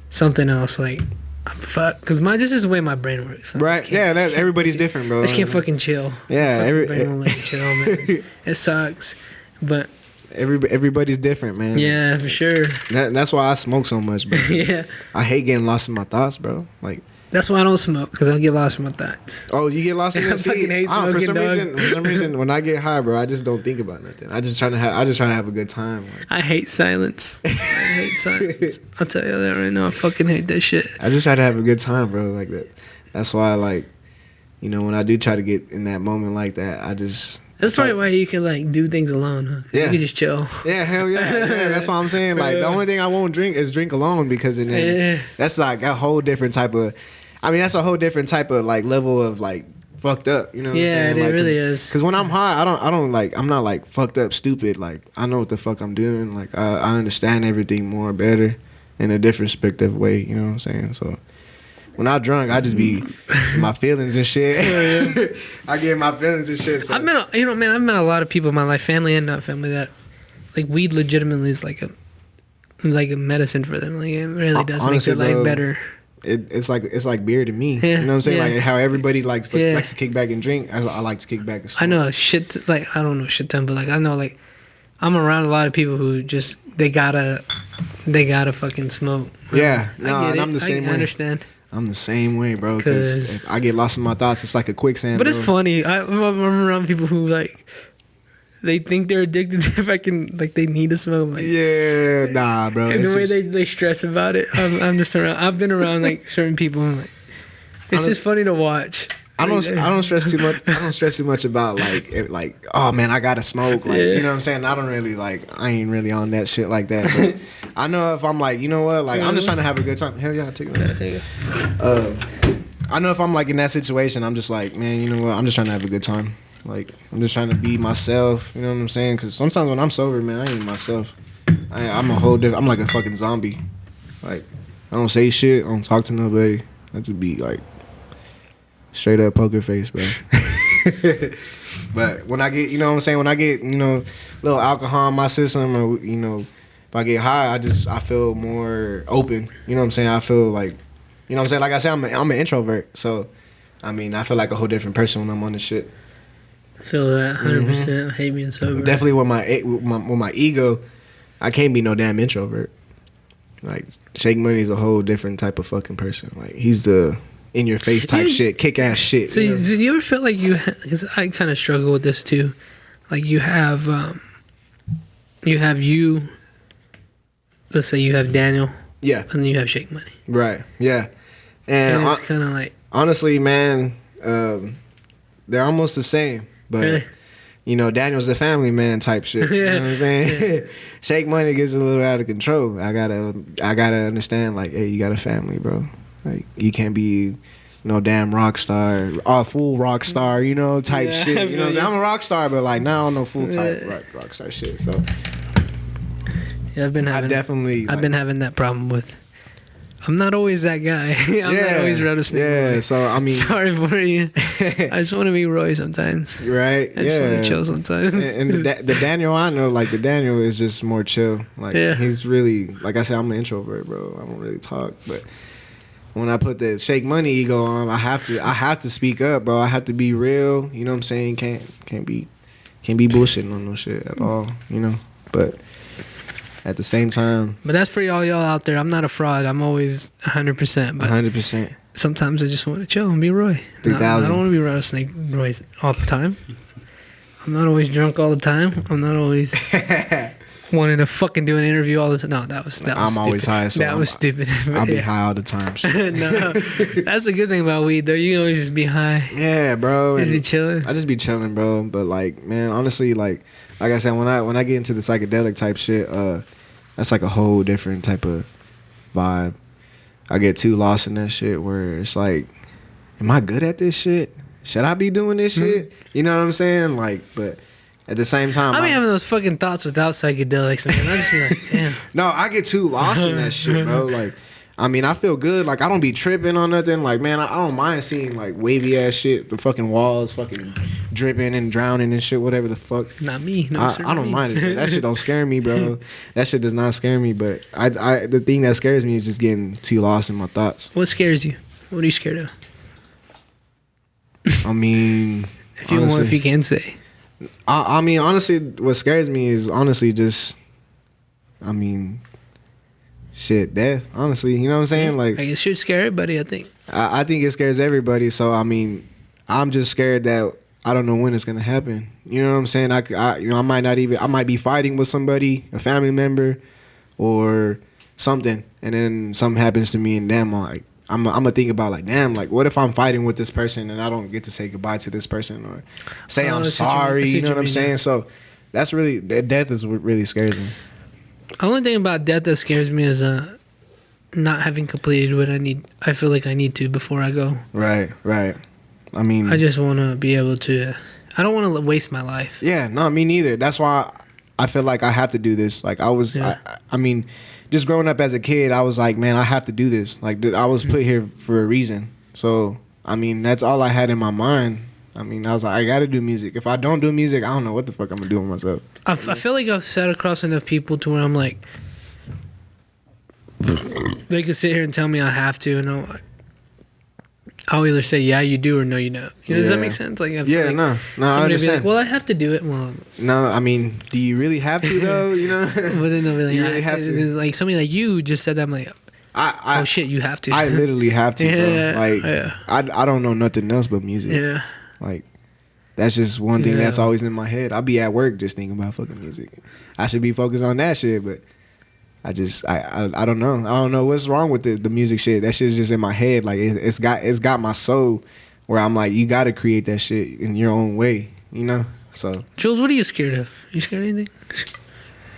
Speaker 1: something else. Like, fuck. Because this is the way my brain works.
Speaker 3: Right. Yeah, everybody's different, bro.
Speaker 1: I just can't fucking chill.
Speaker 3: Yeah.
Speaker 1: My brain won't let me chill, man. It sucks. But
Speaker 3: everybody's different, man.
Speaker 1: Yeah, for sure.
Speaker 3: That's why I smoke so much, bro.
Speaker 1: Yeah.
Speaker 3: I hate getting lost in my thoughts, bro. Like,
Speaker 1: that's why I don't smoke, because I'll get lost in my thoughts.
Speaker 3: Oh, you get lost in your
Speaker 1: I fucking hate smoking,
Speaker 3: for some reason, when I get high, bro, I just don't think about nothing. I just try to have a good time. Like.
Speaker 1: I hate silence. I'll tell you that right now. I fucking hate that shit.
Speaker 3: I just try to have a good time, bro. Like that. That's why, like, you know, when I do try to get in that moment like that, I just.
Speaker 1: That's probably why you can, like, do things alone, huh?
Speaker 3: Yeah.
Speaker 1: You can just chill.
Speaker 3: Yeah, hell yeah. Yeah, that's what I'm saying. Like, the only thing I won't drink is drink alone, because then that's like a whole different type of. I mean, that's a whole different type of, like, level of, like, fucked up. You know what I'm saying?
Speaker 1: Yeah,
Speaker 3: Like,
Speaker 1: it really is.
Speaker 3: Because when I'm high, I don't like, I'm not like fucked up stupid. Like, I know what the fuck I'm doing. Like, I understand everything more better in a different perspective way. You know what I'm saying? So when I'm drunk, I just be in my feelings and shit. I get my feelings and shit. So.
Speaker 1: I've met a lot of people in my life, family and not family, that like weed legitimately is like a medicine for them. Like it really does
Speaker 3: Honestly,
Speaker 1: make their life
Speaker 3: bro,
Speaker 1: better.
Speaker 3: It's like beer to me.
Speaker 1: Yeah,
Speaker 3: You know what I'm saying?
Speaker 1: yeah.
Speaker 3: Like how everybody likes to
Speaker 1: Yeah.
Speaker 3: kick back and drink. I like to kick back and smoke.
Speaker 1: I know a shit, like, I don't know shit ton, but like I know, like, I'm around a lot of people who just they gotta fucking smoke.
Speaker 3: Yeah, no,
Speaker 1: I get
Speaker 3: and
Speaker 1: it.
Speaker 3: I'm the same
Speaker 1: I
Speaker 3: way.
Speaker 1: understand.
Speaker 3: I'm the same way, bro. Because I get lost in my thoughts. It's like a quicksand.
Speaker 1: But it's
Speaker 3: bro.
Speaker 1: funny. I'm around people who like they think they're addicted to fucking, like, they need to smoke. Like,
Speaker 3: Yeah, nah, bro.
Speaker 1: and the
Speaker 3: it's
Speaker 1: way
Speaker 3: just-
Speaker 1: they stress about it, I'm just around. I've been around like certain people. And, like, it's just funny to watch.
Speaker 3: I don't stress too much. I don't stress too much about like oh man, I gotta smoke. Like you know what I'm saying. I don't really like. I ain't really on that shit like that. But I know if I'm like, you know what, like I'm just trying to have a good time. Hell yeah, take it. I know if I'm like in that situation, I'm just like, man, you know what, I'm just trying to have a good time. Like I'm just trying to be myself. You know what I'm saying? Because sometimes when I'm sober, man, I ain't myself. I'm a whole different. I'm like a fucking zombie. Like I don't say shit. I don't talk to nobody. I just be like. Straight up poker face, bro. But when I get, you know what I'm saying, when I get, you know, little alcohol in my system, or you know, if I get high, I feel more open. You know what I'm saying? I feel like, you know what I'm saying? Like I said, I'm an introvert, so I mean, I feel like a whole different person when I'm on this shit.
Speaker 1: I feel that 100%. I hate being sober.
Speaker 3: Definitely with my ego, I can't be no damn introvert. Like Shake Money is a whole different type of fucking person. Like he's the in your face type shit, kick ass shit.
Speaker 1: So did you ever feel like you? Because I kind of struggle with this too. Like you have you. Let's say you have Daniel.
Speaker 3: Yeah.
Speaker 1: And then you have Shake Money.
Speaker 3: Right. Yeah. And
Speaker 1: it's kind of like
Speaker 3: honestly, man, they're almost the same. But
Speaker 1: really?
Speaker 3: you know, Daniel's the family man type shit. You know what I'm saying? Yeah. Shake Money gets a little out of control. I gotta understand, like, hey, you got a family, bro. Like you can't be no damn rock star, full rock star, you know, type shit. You know what I'm saying? I'm a rock star, but like now I'm no full type rock star shit. So
Speaker 1: yeah, I've been having that problem with. I'm not always that guy. I'm not always rattlesnake.
Speaker 3: Yeah, so I mean,
Speaker 1: sorry for you. I just want to be Roy sometimes.
Speaker 3: Right?
Speaker 1: I just want to chill sometimes.
Speaker 3: And the Daniel I know, like the Daniel is just more chill. Like he's really, like I said, I'm an introvert, bro. I don't really talk, but. When I put the Shake Money ego on, I have to speak up, bro. I have to be real. You know what I'm saying? Can't be bullshitting on no shit at all. You know, but at the same time.
Speaker 1: But that's for y'all out there. I'm not a fraud. I'm always 100%.
Speaker 3: 100%.
Speaker 1: Sometimes I just want to chill and be Roy.
Speaker 3: 3,000.
Speaker 1: I don't want to be Rattlesnake Roy all the time. I'm not always drunk all the time. I'm not always wanting to fucking do an interview all the time. No, that was
Speaker 3: I'm
Speaker 1: stupid.
Speaker 3: always high, so
Speaker 1: that was stupid.
Speaker 3: I'll be high all the time.
Speaker 1: No, that's a good thing about weed, though. You can always just be high.
Speaker 3: Yeah, bro.
Speaker 1: Just be chilling.
Speaker 3: I just be chilling, bro. But like, man, honestly, like I said, when I get into the psychedelic type shit, that's like a whole different type of vibe. I get too lost in that shit where it's like, am I good at this shit? Should I be doing this shit? You know what I'm saying? Like, but. At the same time,
Speaker 1: I be having those fucking thoughts without psychedelics, man. I just be like, damn.
Speaker 3: No, I get too lost in that shit, bro. Like, I mean, I feel good. Like, I don't be tripping on nothing. Like, man, I don't mind seeing, like, wavy ass shit. The fucking walls fucking dripping and drowning and shit, whatever the fuck.
Speaker 1: Not me. No,
Speaker 3: I don't mind it. That shit don't scare me, bro. That shit does not scare me. But the thing that scares me is just getting too lost in my thoughts.
Speaker 1: What scares you? What are you scared of?
Speaker 3: I mean,
Speaker 1: if you can say.
Speaker 3: I mean, honestly, what scares me is honestly just, I mean, shit, death. Honestly, you know what I'm saying? Like,
Speaker 1: it should scare everybody, I think.
Speaker 3: I think it scares everybody. So I mean, I'm just scared that I don't know when it's gonna happen. You know what I'm saying? I might be fighting with somebody, a family member, or something, and then something happens to me, and damn, I'm gonna think about like, damn, like what if I'm fighting with this person and I don't get to say goodbye to this person or say I'm sorry, you know what I'm saying? So that's really, death is what really scares me.
Speaker 1: The only thing about death that scares me is not having completed what I feel like I need to before I go.
Speaker 3: Right. I mean,
Speaker 1: I just want to be able to. I don't want to waste my life.
Speaker 3: Yeah, no, me neither. That's why I feel like I have to do this. Like I mean, just growing up as a kid, I was like, man, I have to do this. Like I was put here for a reason. So I mean, that's all I had in my mind. I mean, I was like, I got to do music. If I don't do music, I don't know what the fuck I'm gonna do with myself.
Speaker 1: I feel like I've sat across enough people to where I'm like, they could sit here and tell me I have to, and I'm like, I'll either say yeah you do or no you don't. You know, does that make sense? Like I feel like
Speaker 3: no, I
Speaker 1: somebody
Speaker 3: understand.
Speaker 1: be like, well, I have to do it. Well,
Speaker 3: no, I mean, do you really have to though? You know,
Speaker 1: but then they'll be like,
Speaker 3: you really have to.
Speaker 1: It's like somebody like you just said that. I'm like, oh shit, you have to.
Speaker 3: I literally have to,
Speaker 1: Yeah,
Speaker 3: bro. Like
Speaker 1: yeah.
Speaker 3: I don't know nothing else but music.
Speaker 1: Yeah.
Speaker 3: Like that's just one thing
Speaker 1: Yeah.
Speaker 3: that's always in my head. I'll be at work just thinking about fucking music. I should be focused on that shit, but I don't know. I don't know what's wrong with the music shit. That shit's just in my head. Like it's got my soul where I'm like, you got to create that shit in your own way, you know? So
Speaker 1: Jules, what are you scared of? You scared of anything?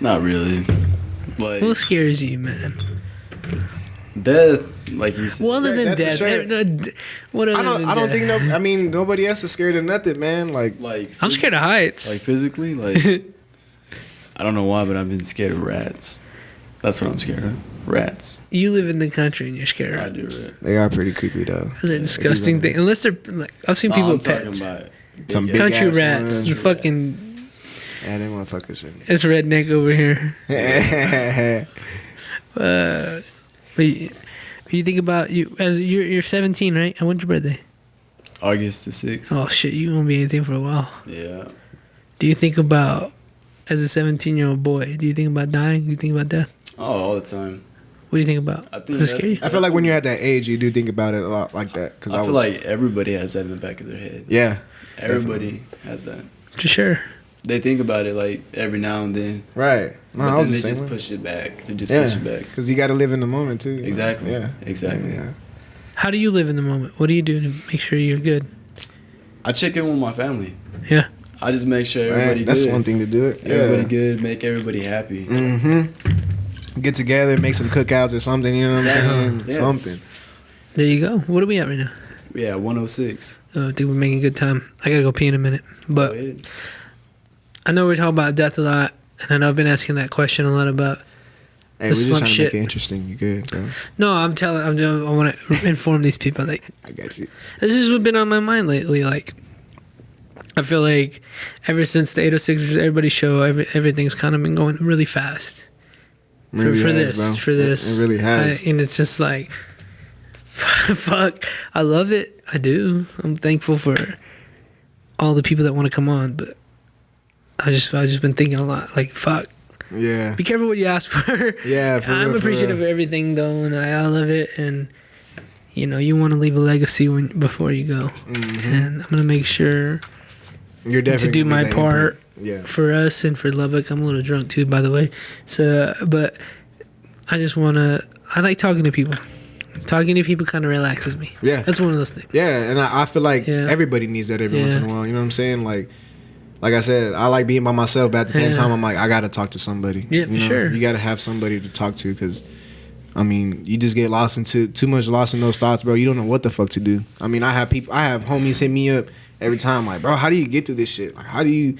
Speaker 2: Not really. Like
Speaker 1: What scares you, man?
Speaker 2: death, like you said.
Speaker 1: Well, other than
Speaker 3: Death for
Speaker 1: death,
Speaker 3: sure.
Speaker 1: what other than
Speaker 3: I don't
Speaker 1: death?
Speaker 3: think I mean nobody else is scared of nothing, man. Like
Speaker 1: I'm scared of heights.
Speaker 2: Like physically, like I don't know why, but I've been scared of rats. That's what I'm scared of. Rats.
Speaker 1: You live in the country and you're scared
Speaker 2: I
Speaker 1: of
Speaker 2: do.
Speaker 1: rats.
Speaker 2: Right.
Speaker 3: they are pretty creepy though.
Speaker 1: Those are disgusting things. Unless they're like, I've seen people
Speaker 2: I'm
Speaker 1: with pets.
Speaker 2: talking about
Speaker 3: Some big
Speaker 1: Country
Speaker 3: ass
Speaker 1: rats.
Speaker 3: ones.
Speaker 1: The fucking.
Speaker 3: Yeah, they motherfuckers shit.
Speaker 1: It's redneck over here. But you think about you as you're 17, right? And when's your birthday?
Speaker 2: August the 6th.
Speaker 1: Oh shit, you won't be anything for a while.
Speaker 2: Yeah.
Speaker 1: Do you think about as a 17-year-old boy? Do you think about dying? Do you think about death?
Speaker 2: Oh, all the time.
Speaker 1: What do you think about?
Speaker 2: I think
Speaker 1: Does it
Speaker 2: that's-
Speaker 1: scare you?
Speaker 3: I feel like when you're at that age, you do think about it a lot like that. Cause
Speaker 2: I feel like everybody has that in the back of their head.
Speaker 3: yeah,
Speaker 2: Everybody has that.
Speaker 1: For sure.
Speaker 2: They think about it like every now and then,
Speaker 3: right. No, I
Speaker 2: but
Speaker 3: was
Speaker 2: then
Speaker 3: the
Speaker 2: they
Speaker 3: same
Speaker 2: just
Speaker 3: way.
Speaker 2: push it back. They just
Speaker 3: Yeah,
Speaker 2: push it back.
Speaker 3: because you got to live in the moment too.
Speaker 2: Exactly.
Speaker 3: Yeah,
Speaker 2: Exactly.
Speaker 3: Yeah.
Speaker 1: How do you live in the moment? What do you do to make sure you're good?
Speaker 2: I check in with my family.
Speaker 1: Yeah.
Speaker 2: I just make sure everybody
Speaker 3: Right, that's
Speaker 2: good.
Speaker 3: one thing to do it.
Speaker 2: Everybody
Speaker 3: Yeah.
Speaker 2: good. Make everybody happy.
Speaker 3: Mm-hmm. Get together, make some cookouts or something. You know what I'm saying?
Speaker 2: Yeah.
Speaker 3: Something.
Speaker 1: There you go. What are we at right now?
Speaker 2: Yeah, 106.
Speaker 1: I think we're making good time. I gotta go pee in a minute.
Speaker 2: Go
Speaker 1: But
Speaker 2: ahead.
Speaker 1: I know we're talking about death a lot, and I know I've been asking that question a lot about.
Speaker 3: Hey, we're
Speaker 1: The
Speaker 3: just
Speaker 1: slump
Speaker 3: trying to
Speaker 1: shit.
Speaker 3: make it interesting. You good, bro?
Speaker 1: No, I want to inform these people. Like,
Speaker 3: I got you.
Speaker 1: this is what's been on my mind lately. Like, I feel like ever since the 806 Everybody show, everything's kind of been going really fast.
Speaker 3: Really
Speaker 1: for
Speaker 3: has,
Speaker 1: this,
Speaker 3: bro.
Speaker 1: for this.
Speaker 3: It really has.
Speaker 1: And it's just like, fuck. I love it. I do. I'm thankful for all the people that want to come on, but I just been thinking a lot. Like, fuck.
Speaker 3: Yeah.
Speaker 1: Be careful what you ask for.
Speaker 3: Yeah, for
Speaker 1: I'm
Speaker 3: real, for
Speaker 1: appreciative
Speaker 3: real.
Speaker 1: of everything though, and I love it. And you know, you want to leave a legacy before you go, and I'm gonna make sure
Speaker 3: You're definitely
Speaker 1: to do
Speaker 3: gonna
Speaker 1: my
Speaker 3: make that
Speaker 1: part
Speaker 3: impact. Yeah.
Speaker 1: for us and for Lubbock. I'm a little drunk too, by the way. So, but I just wanna. I like talking to people. Talking to people kind of relaxes me.
Speaker 3: Yeah.
Speaker 1: That's one of those things.
Speaker 3: Yeah, and I feel like
Speaker 1: Yeah.
Speaker 3: everybody needs that every once in a
Speaker 1: Yeah.
Speaker 3: while. You know what I'm saying? Like I said, I like being by myself, but at the same
Speaker 1: Yeah.
Speaker 3: time, I'm like, I gotta talk to somebody.
Speaker 1: Yeah,
Speaker 3: you
Speaker 1: for
Speaker 3: know?
Speaker 1: sure.
Speaker 3: You gotta have somebody to talk to, because, I mean, you just get lost into too much lost in those thoughts, bro. You don't know what the fuck to do. I mean, I have homies hit me up every time, like, bro, how do you get through this shit? Like, how do you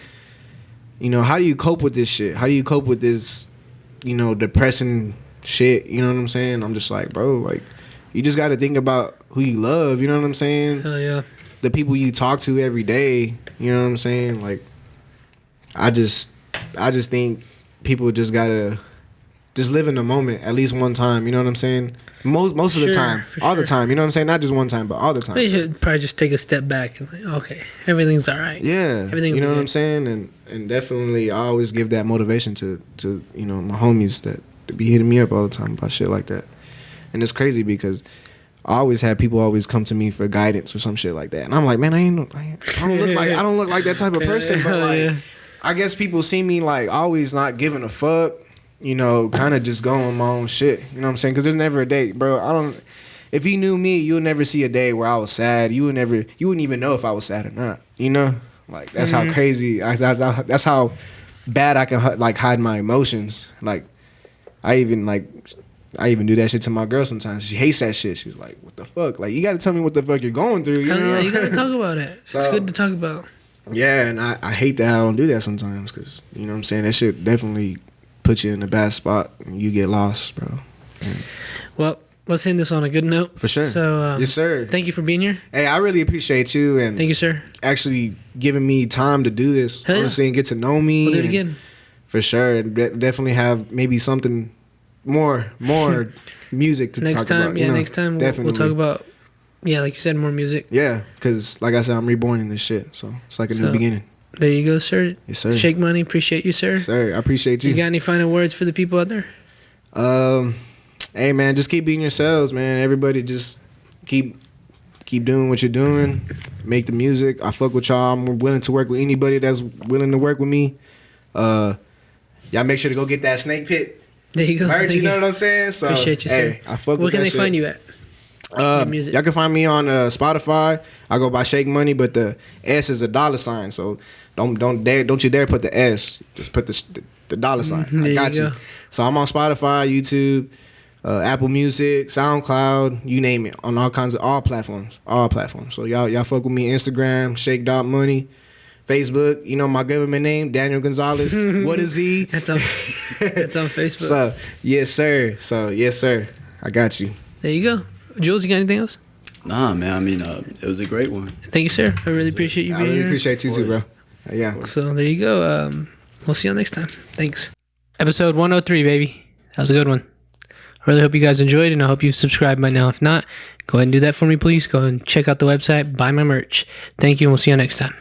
Speaker 3: cope with this shit? How do you cope with this, depressing shit? You know what I'm saying? I'm just like, bro, like, you just got to think about who you love. You know what I'm saying?
Speaker 1: Hell yeah.
Speaker 3: The people you talk to every day. You know what I'm saying? Like, I just think people just gotta just live in the moment at least one time. You know what I'm saying? Most of the
Speaker 1: Sure,
Speaker 3: time,
Speaker 1: for
Speaker 3: all the
Speaker 1: sure.
Speaker 3: time. You know what I'm saying? Not just one time, but all the time.
Speaker 1: We should probably just take a step back and like, okay, everything's all right.
Speaker 3: Yeah,
Speaker 1: Everything
Speaker 3: you know
Speaker 1: will
Speaker 3: what
Speaker 1: be
Speaker 3: I'm
Speaker 1: good.
Speaker 3: saying, and definitely I always give that motivation to my homies that be hitting me up all the time about shit like that, and it's crazy because I always have people always come to me for guidance or some shit like that, and I'm like, man, I don't look like that type of person, but like,
Speaker 1: Yeah.
Speaker 3: I guess people see me like always not giving a fuck, kind of just going my own shit, you know what I'm saying? Because there's never a day, bro. If you knew me, you would never see a day where I was sad. You wouldn't even know if I was sad or not. Like that's how crazy. That's how bad I can like hide my emotions. Like I even like I even do that shit to my girl sometimes. She hates that shit. She's like, "What the fuck? Like, you got to tell me what the fuck you're going through." You know?
Speaker 1: Yeah, you gotta talk about it. It's good to talk about.
Speaker 3: Yeah, and I hate that I don't do that sometimes because, you know what I'm saying, that shit definitely puts you in a bad spot and you get lost, bro. And
Speaker 1: well, let's end this on a good note.
Speaker 3: For sure.
Speaker 1: So,
Speaker 3: yes, sir.
Speaker 1: Thank you for being here.
Speaker 3: Hey, I really appreciate you and
Speaker 1: thank you, sir.
Speaker 3: Actually giving me time to do this.
Speaker 1: Hell
Speaker 3: honestly,
Speaker 1: yeah.
Speaker 3: and get to know me.
Speaker 1: We'll do it again.
Speaker 3: For sure. Definitely have maybe something more music to
Speaker 1: next
Speaker 3: talk
Speaker 1: time,
Speaker 3: about.
Speaker 1: Yeah, next time we'll talk about, like you said, more music.
Speaker 3: Yeah, because like I said, I'm reborn in this shit. So it's like a new beginning.
Speaker 1: There you go, sir.
Speaker 3: Yes, sir.
Speaker 1: Shake Money, appreciate you, sir.
Speaker 3: Yes, sir, I appreciate you.
Speaker 1: You got any final words for the people out there?
Speaker 3: Hey, man, just keep being yourselves, man. Everybody just keep doing what you're doing. Make the music. I fuck with y'all. I'm willing to work with anybody that's willing to work with me. Y'all make sure to go get that Snake Pit
Speaker 1: there you go.
Speaker 3: merch, you know what I'm saying? So,
Speaker 1: appreciate you, sir.
Speaker 3: I fuck
Speaker 1: Where
Speaker 3: with
Speaker 1: can
Speaker 3: that
Speaker 1: they
Speaker 3: shit.
Speaker 1: find you at?
Speaker 3: Y'all can find me on Spotify. I go by Shake Money, but the S is a $sign. So don't you dare put the S. Just put the $sign. I got you. So I'm on Spotify, YouTube, Apple Music, SoundCloud, you name it, on all platforms. So y'all fuck with me. Instagram, Shake.Money. Facebook, you know my government name, Daniel Gonzalez. What is he?
Speaker 1: That's on Facebook.
Speaker 3: So yes, sir. I got you.
Speaker 1: There you go. Jules, you got anything else?
Speaker 2: Nah, man. I mean, it was a great one.
Speaker 1: Thank you, sir. I really appreciate you being here.
Speaker 3: I really appreciate you too, bro. Yeah.
Speaker 1: So there you go. We'll see you next time. Thanks. Episode 103, baby. That was a good one. I really hope you guys enjoyed, and I hope you've subscribed by now. If not, go ahead and do that for me, please. Go ahead and check out the website, buy my merch. Thank you, and we'll see you next time.